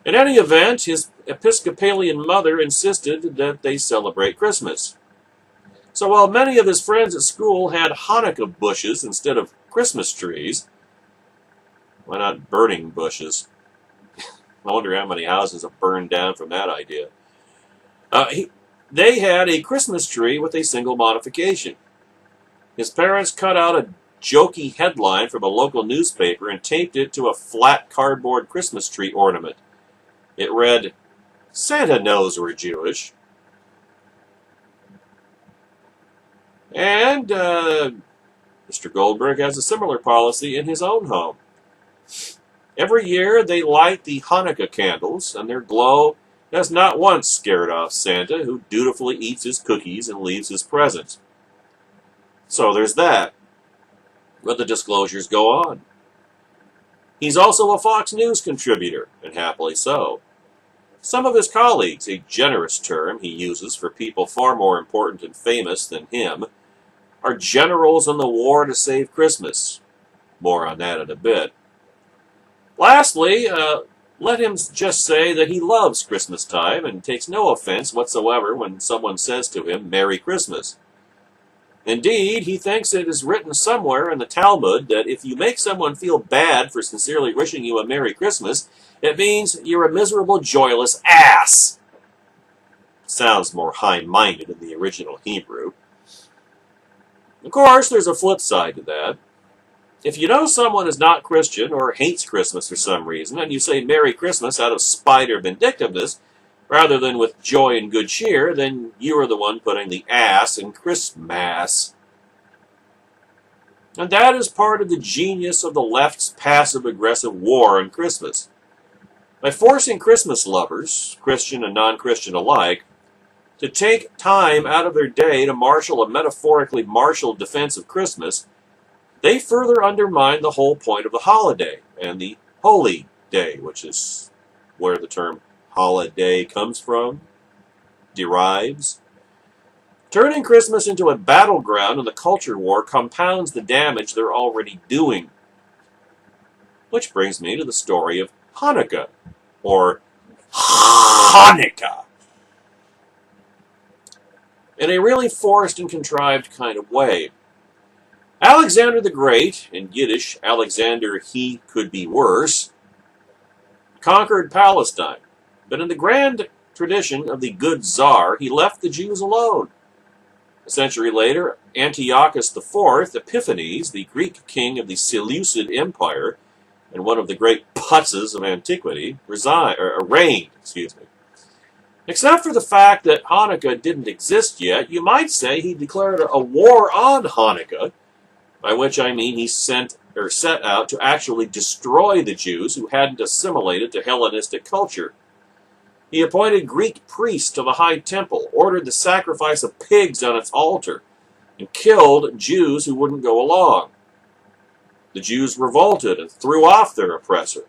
[SPEAKER 1] In any event, his Episcopalian mother insisted that they celebrate Christmas. So while many of his friends at school had Hanukkah bushes instead of Christmas trees, why not burning bushes? I wonder how many houses have burned down from that idea. They had a Christmas tree with a single modification. His parents cut out a jokey headline from a local newspaper and taped it to a flat cardboard Christmas tree ornament. It read, "Santa knows we're Jewish." And Mr. Goldberg has a similar policy in his own home. Every year they light the Hanukkah candles, and their glow has not once scared off Santa, who dutifully eats his cookies and leaves his presents. So there's that. But the disclosures go on. He's also a Fox News contributor, and happily so. Some of his colleagues, a generous term he uses for people far more important and famous than him, are generals in the war to save Christmas. More on that in a bit. Lastly, let him just say that he loves Christmas time and takes no offense whatsoever when someone says to him, Merry Christmas. Indeed, he thinks it is written somewhere in the Talmud that if you make someone feel bad for sincerely wishing you a Merry Christmas, it means you're a miserable, joyless ass. Sounds more high-minded in the original Hebrew. Of course, there's a flip side to that. If you know someone is not Christian or hates Christmas for some reason, and you say Merry Christmas out of spite or vindictiveness, rather than with joy and good cheer, then you are the one putting the ass in Christmas. And that is part of the genius of the left's passive-aggressive war on Christmas. By forcing Christmas lovers, Christian and non-Christian alike, to take time out of their day to marshal a metaphorically martial defense of Christmas, they further undermine the whole point of the holiday and the holy day, which is where the term holiday comes from, derives. Turning Christmas into a battleground in the culture war compounds the damage they're already doing. Which brings me to the story of Hanukkah, or Hanukkah, in a really forced and contrived kind of way. Alexander the Great, in Yiddish, Alexander he could be worse, conquered Palestine. But in the grand tradition of the good Tsar, he left the Jews alone. A century later, Antiochus IV, Epiphanes, the Greek king of the Seleucid Empire, and one of the great putzes of antiquity, reigned. Except for the fact that Hanukkah didn't exist yet, you might say he declared a war on Hanukkah, by which I mean he set out to actually destroy the Jews who hadn't assimilated to Hellenistic culture. He appointed Greek priests to the high temple, ordered the sacrifice of pigs on its altar, and killed Jews who wouldn't go along. The Jews revolted and threw off their oppressor.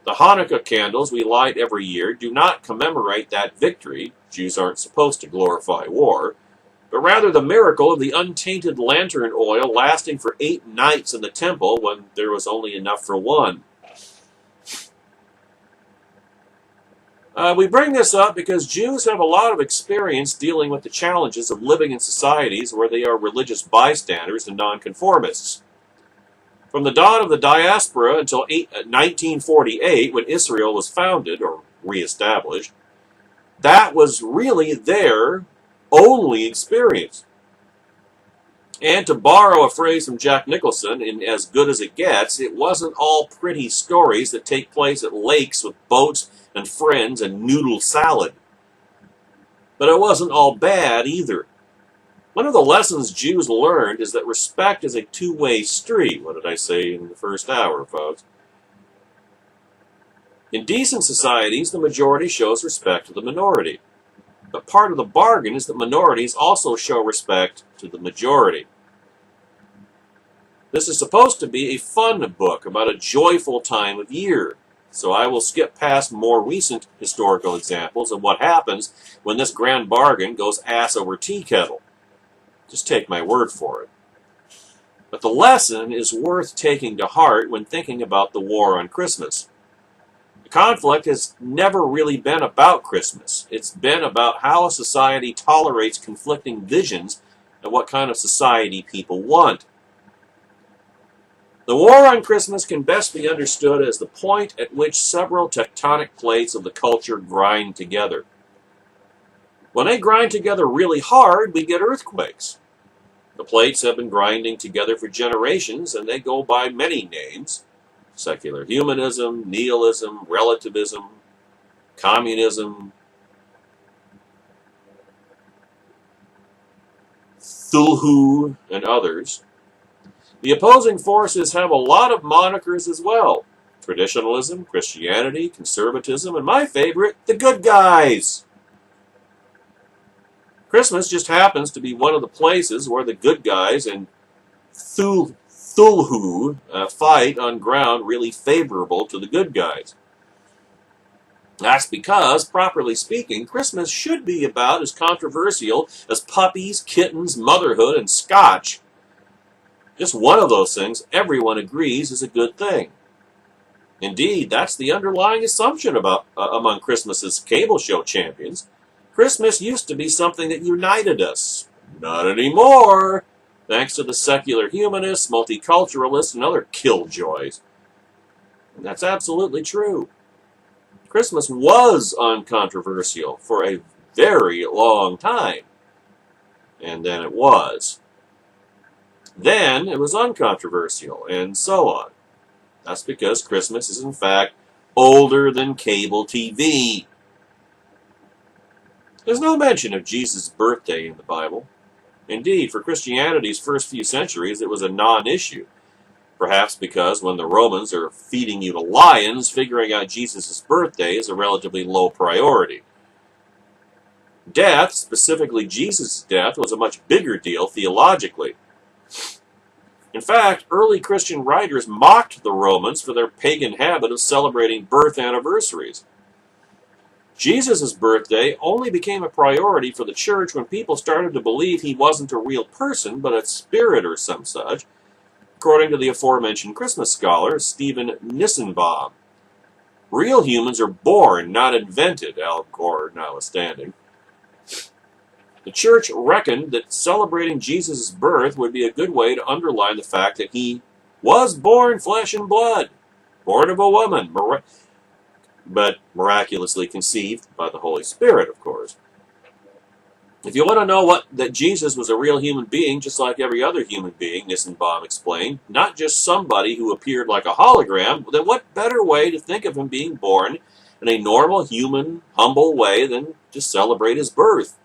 [SPEAKER 1] The Hanukkah candles we light every year do not commemorate that victory. Jews aren't supposed to glorify war, but rather the miracle of the untainted lantern oil lasting for 8 nights in the temple when there was only enough for one. We bring this up because Jews have a lot of experience dealing with the challenges of living in societies where they are religious bystanders and nonconformists. From the dawn of the diaspora until 1948, when Israel was founded, or reestablished, that was really their only experience. And to borrow a phrase from Jack Nicholson in As Good as It Gets, it wasn't all pretty stories that take place at lakes with boats and friends and noodle salad. But it wasn't all bad either. One of the lessons Jews learned is that respect is a two-way street. What did I say in the first hour, folks? In decent societies, the majority shows respect to the minority. But part of the bargain is that minorities also show respect to the majority. This is supposed to be a fun book about a joyful time of year, so I will skip past more recent historical examples of what happens when this grand bargain goes ass over tea kettle. Just take my word for it. But the lesson is worth taking to heart when thinking about the war on Christmas. The conflict has never really been about Christmas. It's been about how a society tolerates conflicting visions and what kind of society people want. The war on Christmas can best be understood as the point at which several tectonic plates of the culture grind together. When they grind together really hard, we get earthquakes. The plates have been grinding together for generations, and they go by many names: secular humanism, nihilism, relativism, communism, Thulhu, and others. The opposing forces have a lot of monikers as well. Traditionalism, Christianity, conservatism, and my favorite, the good guys. Christmas just happens to be one of the places where the good guys and Thulhu fight on ground really favorable to the good guys. That's because, properly speaking, Christmas should be about as controversial as puppies, kittens, motherhood, and scotch. Just one of those things everyone agrees is a good thing. Indeed, that's the underlying assumption among Christmas's cable show champions. Christmas used to be something that united us. Not anymore, thanks to the secular humanists, multiculturalists, and other killjoys. And that's absolutely true. Christmas was uncontroversial for a very long time. And then it was. Then it was uncontroversial, and so on. That's because Christmas is, in fact, older than cable TV. There's no mention of Jesus' birthday in the Bible. Indeed, for Christianity's first few centuries, it was a non-issue. Perhaps because when the Romans are feeding you to lions, figuring out Jesus' birthday is a relatively low priority. Death, specifically Jesus' death, was a much bigger deal theologically. In fact, early Christian writers mocked the Romans for their pagan habit of celebrating birth anniversaries. Jesus' birthday only became a priority for the church when people started to believe he wasn't a real person, but a spirit or some such, according to the aforementioned Christmas scholar, Stephen Nissenbaum. Real humans are born, not invented, Al Gore notwithstanding. The church reckoned that celebrating Jesus' birth would be a good way to underline the fact that he was born flesh and blood, born of a woman, but miraculously conceived by the Holy Spirit, of course. If you want to know that Jesus was a real human being, just like every other human being, Nissenbaum explained, not just somebody who appeared like a hologram, then what better way to think of him being born in a normal, human, humble way than to celebrate his birth?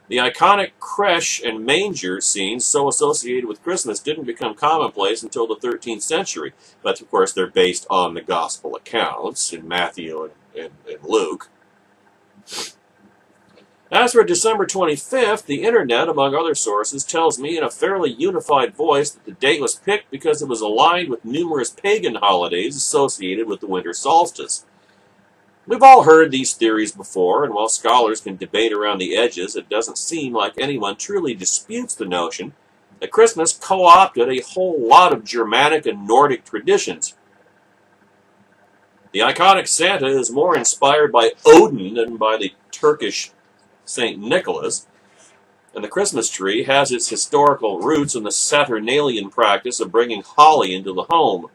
[SPEAKER 1] The iconic creche and manger scenes so associated with Christmas didn't become commonplace until the 13th century, but of course they're based on the gospel accounts in Matthew and Luke. As for December 25th, the internet, among other sources, tells me in a fairly unified voice that the date was picked because it was aligned with numerous pagan holidays associated with the winter solstice. We've all heard these theories before, and while scholars can debate around the edges, it doesn't seem like anyone truly disputes the notion that Christmas co-opted a whole lot of Germanic and Nordic traditions. The iconic Santa is more inspired by Odin than by the Turkish St. Nicholas, and the Christmas tree has its historical roots in the Saturnalian practice of bringing holly into the home.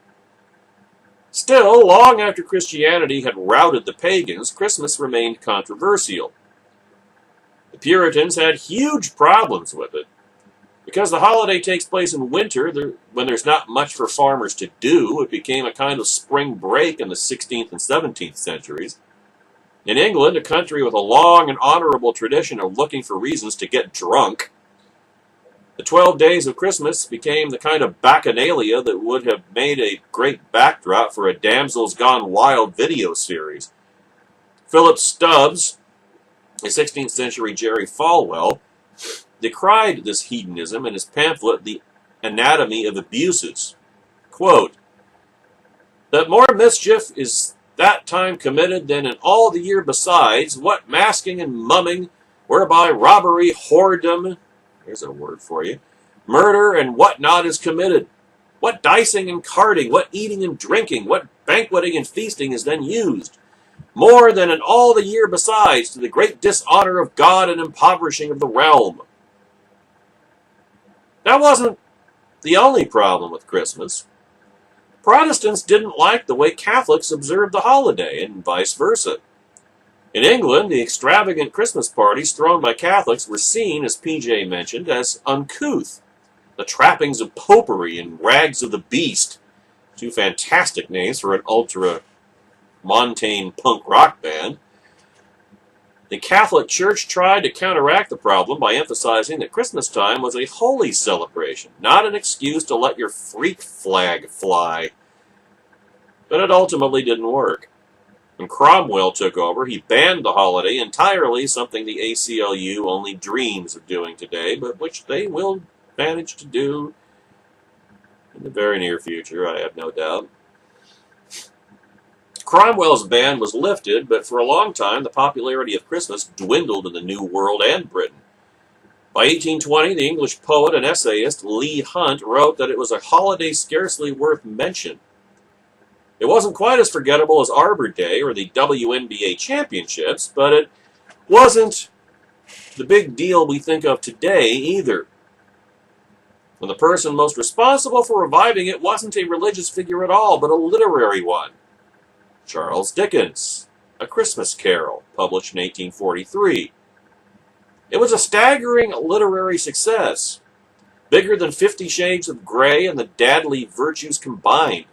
[SPEAKER 1] Still, long after Christianity had routed the pagans, Christmas remained controversial. The Puritans had huge problems with it. Because the holiday takes place in winter, when there's not much for farmers to do, it became a kind of spring break in the 16th and 17th centuries. In England, a country with a long and honorable tradition of looking for reasons to get drunk, the 12 days of Christmas became the kind of bacchanalia that would have made a great backdrop for a Damsels Gone Wild video series. Philip Stubbs, a 16th century Jerry Falwell, decried this hedonism in his pamphlet, The Anatomy of Abuses. Quote, "That more mischief is that time committed than in all the year besides, what masking and mumming, whereby robbery, whoredom," here's a word for you, "murder and what not is committed. What dicing and carding, what eating and drinking, what banqueting and feasting is then used. More than in all the year besides, to the great dishonor of God and impoverishing of the realm." That wasn't the only problem with Christmas. Protestants didn't like the way Catholics observed the holiday, and vice versa. In England, the extravagant Christmas parties thrown by Catholics were seen, as PJ mentioned, as uncouth. The trappings of popery and rags of the beast, two fantastic names for an ultra-montane punk rock band. The Catholic Church tried to counteract the problem by emphasizing that Christmas time was a holy celebration, not an excuse to let your freak flag fly. but it ultimately didn't work. When Cromwell took over, he banned the holiday entirely, something the ACLU only dreams of doing today, but which they will manage to do in the very near future, I have no doubt. Cromwell's ban was lifted, but for a long time the popularity of Christmas dwindled in the New World and Britain. By 1820, the English poet and essayist Leigh Hunt wrote that it was a holiday scarcely worth mention. It wasn't quite as forgettable as Arbor Day or the WNBA championships, but it wasn't the big deal we think of today either. And the person most responsible for reviving it wasn't a religious figure at all, but a literary one. Charles Dickens, A Christmas Carol, published in 1843. It was a staggering literary success, bigger than 50 Shades of Grey and the Dadley Virtues combined.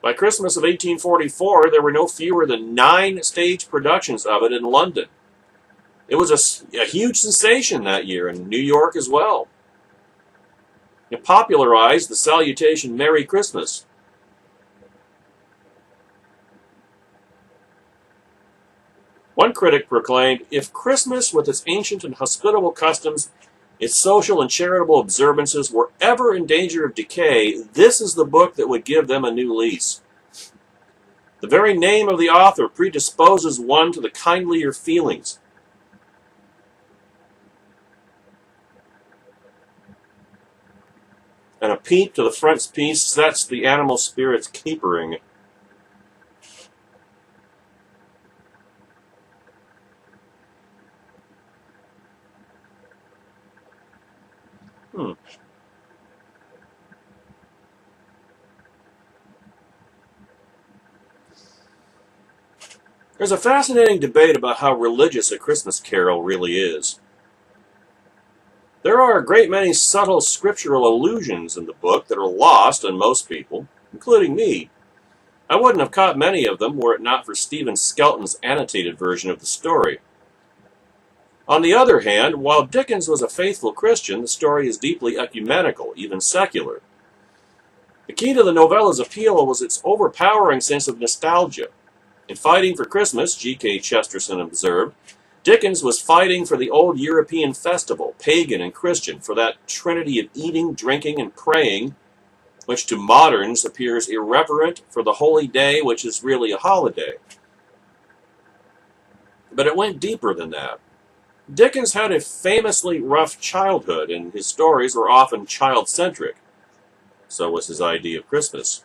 [SPEAKER 1] By Christmas of 1844, there were no fewer than 9 stage productions of it in London. It was a huge sensation that year in New York as well. It popularized the salutation Merry Christmas. One critic proclaimed, "If Christmas, with its ancient and hospitable customs, its social and charitable observances, were ever in danger of decay, this is the book that would give them a new lease. The very name of the author predisposes one to the kindlier feelings." And a peep to the frontispiece sets the animal spirits capering. There's a fascinating debate about how religious A Christmas Carol really is. There are a great many subtle scriptural allusions in the book that are lost on most people, including me. I wouldn't have caught many of them were it not for Stephen Skelton's annotated version of the story. On the other hand, while Dickens was a faithful Christian, the story is deeply ecumenical, even secular. The key to the novella's appeal was its overpowering sense of nostalgia. In Fighting for Christmas, G.K. Chesterton observed, Dickens was fighting for the old European festival, pagan and Christian, for that trinity of eating, drinking, and praying, which to moderns appears irreverent, for the holy day, which is really a holiday. But it went deeper than that. Dickens had a famously rough childhood, and his stories were often child-centric. So was his idea of Christmas.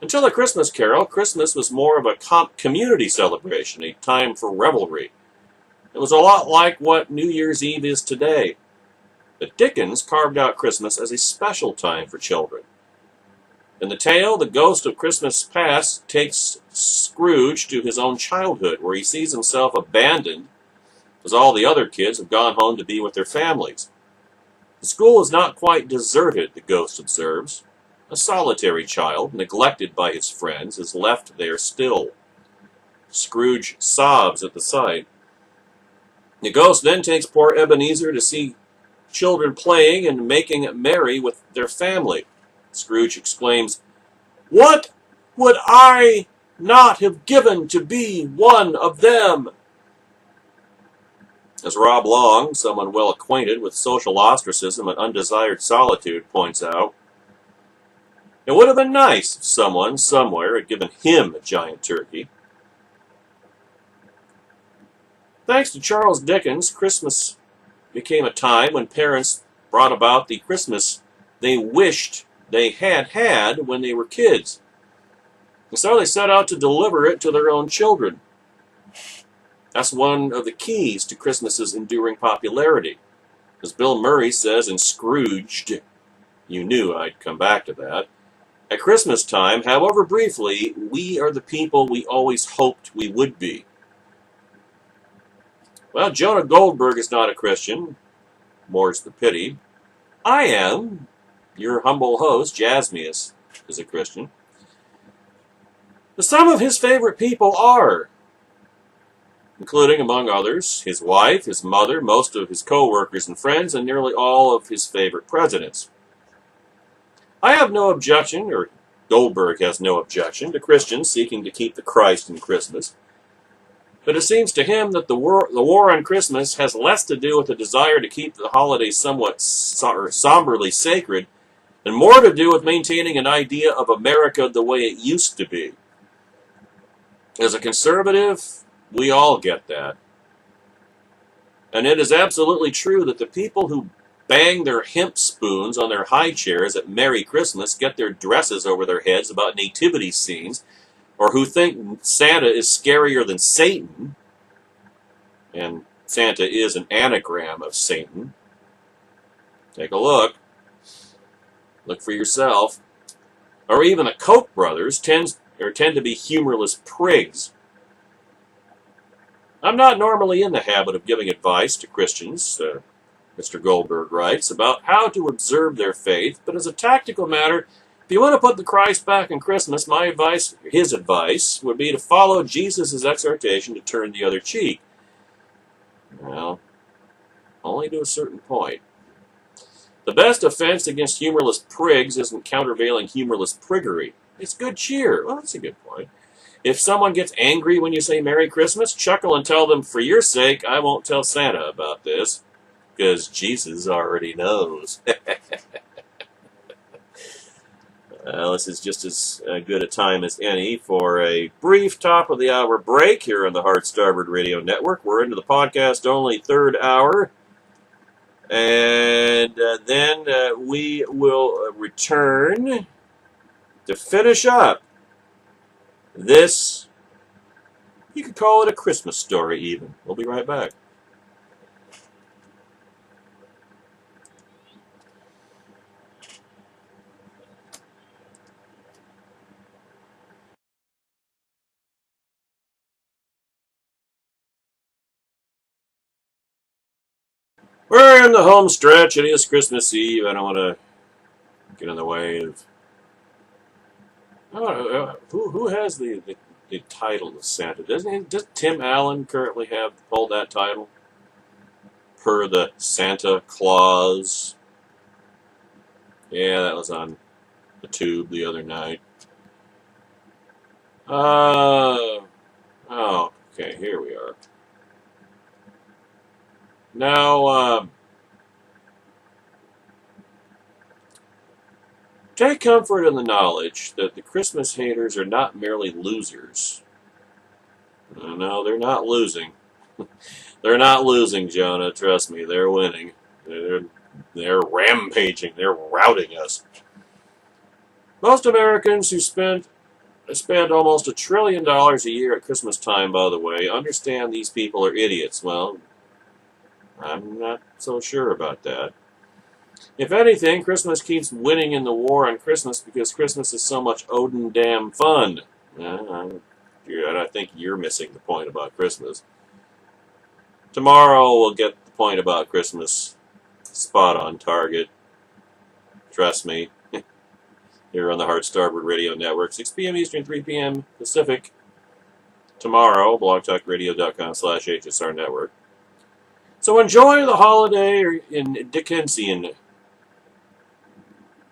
[SPEAKER 1] Until A Christmas Carol, Christmas was more of a community celebration, a time for revelry. It was a lot like what New Year's Eve is today. But Dickens carved out Christmas as a special time for children. In the tale, the ghost of Christmas Past takes Scrooge to his own childhood, where he sees himself abandoned, as all the other kids have gone home to be with their families. The school is not quite deserted, the ghost observes. A solitary child, neglected by his friends, is left there still. Scrooge sobs at the sight. The ghost then takes poor Ebenezer to see children playing and making merry with their family. Scrooge exclaims, "What would I not have given to be one of them?" As Rob Long, someone well acquainted with social ostracism and undesired solitude, points out, it would have been nice if someone, somewhere, had given him a giant turkey. Thanks to Charles Dickens, Christmas became a time when parents brought about the Christmas they wished they had had when they were kids. And so they set out to deliver it to their own children. That's one of the keys to Christmas's enduring popularity. As Bill Murray says in Scrooged, you knew I'd come back to that, at Christmas time, however briefly, we are the people we always hoped we would be. Well, Jonah Goldberg is not a Christian. More's the pity. I am. Your humble host, Jasmius, is a Christian. But some of his favorite people are, including, among others, his wife, his mother, most of his co-workers and friends, and nearly all of his favorite presidents. I have no objection, or Goldberg has no objection to Christians seeking to keep the Christ in Christmas. But it seems to him that the war on Christmas has less to do with the desire to keep the holiday somewhat somberly sacred, and more to do with maintaining an idea of America the way it used to be. As a conservative, we all get that. And it is absolutely true that the people who bang their hemp spoons on their high chairs at Merry Christmas, get their dresses over their heads about nativity scenes, or who think Santa is scarier than Satan, and Santa is an anagram of Satan. Take a look. Look for yourself. Or even the Koch brothers tend to be humorless prigs. I'm not normally in the habit of giving advice to Christians, Mr. Goldberg writes, about how to observe their faith, but as a tactical matter, if you want to put the Christ back in Christmas, his advice, would be to follow Jesus' exhortation to turn the other cheek. Well, only to a certain point. The best offense against humorless prigs isn't countervailing humorless priggery. It's good cheer. Well, that's a good point. If someone gets angry when you say Merry Christmas, chuckle and tell them, for your sake, I won't tell Santa about this, because Jesus already knows. This is just as good a time as any for a brief top-of-the-hour break here on the Hard Starboard Radio Network. We're into the podcast-only third hour, and then we will return to finish up this, you could call it a Christmas story even. We'll be right back. We're in the home stretch. It is Christmas Eve. I don't want to get in the way of... who has the title of Santa? Does Tim Allen currently hold that title? Per the Santa Claus. Yeah, that was on the tube the other night. Oh, okay, here we are. Now, take comfort in the knowledge that the Christmas haters are not merely losers. No, they're not losing. They're not losing, Jonah. Trust me, they're winning. They're rampaging. They're routing us. Most Americans who spend almost $1 trillion a year at Christmas time, by the way, understand these people are idiots. Well, I'm not so sure about that. If anything, Christmas keeps winning in the war on Christmas because Christmas is so much Odin damn fun. I think you're missing the point about Christmas. Tomorrow we'll get the point about Christmas spot on target. Trust me. Here on the Hard Starboard Radio Network, 6 p.m. Eastern, 3 p.m. Pacific. Tomorrow, blogtalkradio.com/HSR Network. So enjoy the holiday in Dickensian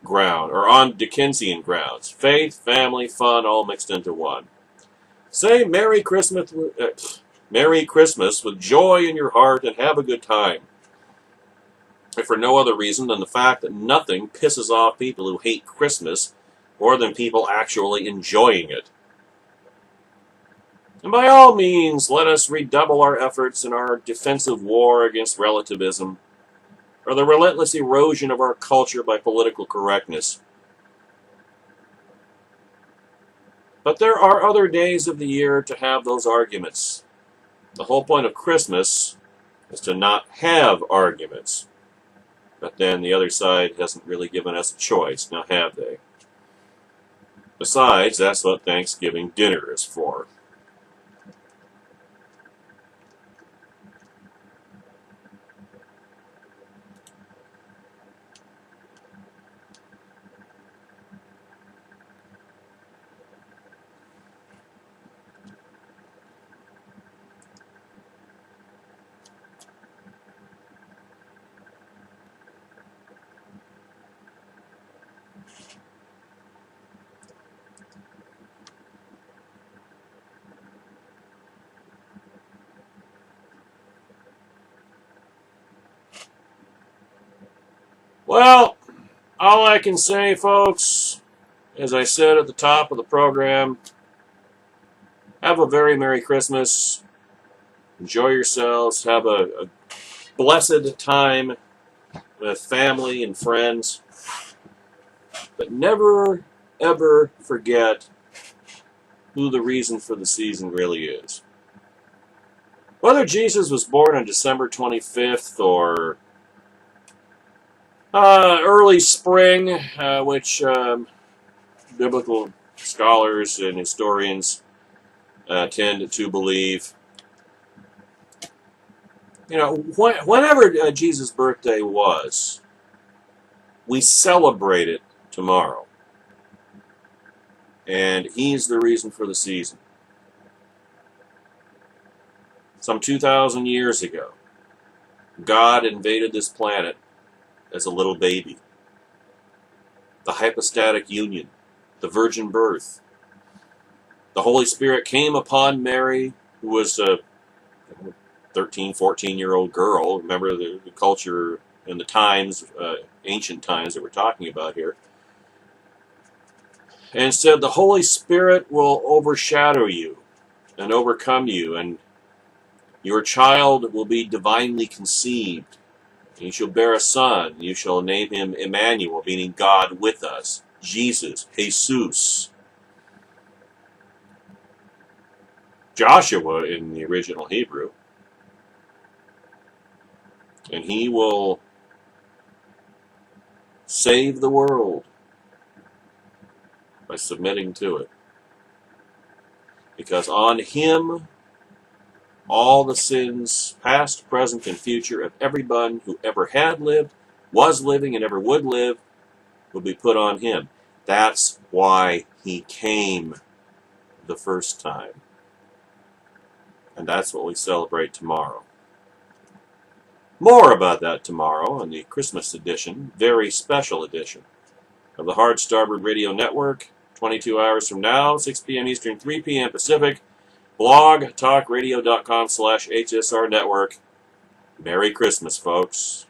[SPEAKER 1] ground, or on Dickensian grounds. Faith, family, fun, all mixed into one. Say Merry Christmas with joy in your heart and have a good time. If for no other reason than the fact that nothing pisses off people who hate Christmas more than people actually enjoying it. And by all means, let us redouble our efforts in our defensive war against relativism, or the relentless erosion of our culture by political correctness. But there are other days of the year to have those arguments. The whole point of Christmas is to not have arguments. But then the other side hasn't really given us a choice, now have they? Besides, that's what Thanksgiving dinner is for. Well, all I can say, folks, as I said at the top of the program, have a very Merry Christmas. Enjoy yourselves. Have a blessed time with family and friends. But never, ever forget who the reason for the season really is. Whether Jesus was born on December 25th or early spring, which biblical scholars and historians tend to believe. Whenever Jesus' birthday was, we celebrate it tomorrow. And he's the reason for the season. Some 2,000 years ago, God invaded this planet as a little baby. The hypostatic union, the virgin birth. The Holy Spirit came upon Mary, who was a 13, 14-year-old girl. Remember the culture and the times, ancient times that we're talking about here. And said, the Holy Spirit will overshadow you and overcome you, and your child will be divinely conceived. And you shall bear a son. You shall name him Emmanuel, meaning God with us. Jesus, Jesus. Joshua in the original Hebrew. And he will save the world by submitting to it. Because on him, all the sins, past, present, and future, of everyone who ever had lived, was living, and ever would live, will be put on him. That's why he came the first time. And that's what we celebrate tomorrow. More about that tomorrow on the Christmas edition, very special edition, of the Hard Starboard Radio Network, 22 hours from now, 6 p.m. Eastern, 3 p.m. Pacific. blogtalkradio.com/HSR Network. Merry Christmas, folks.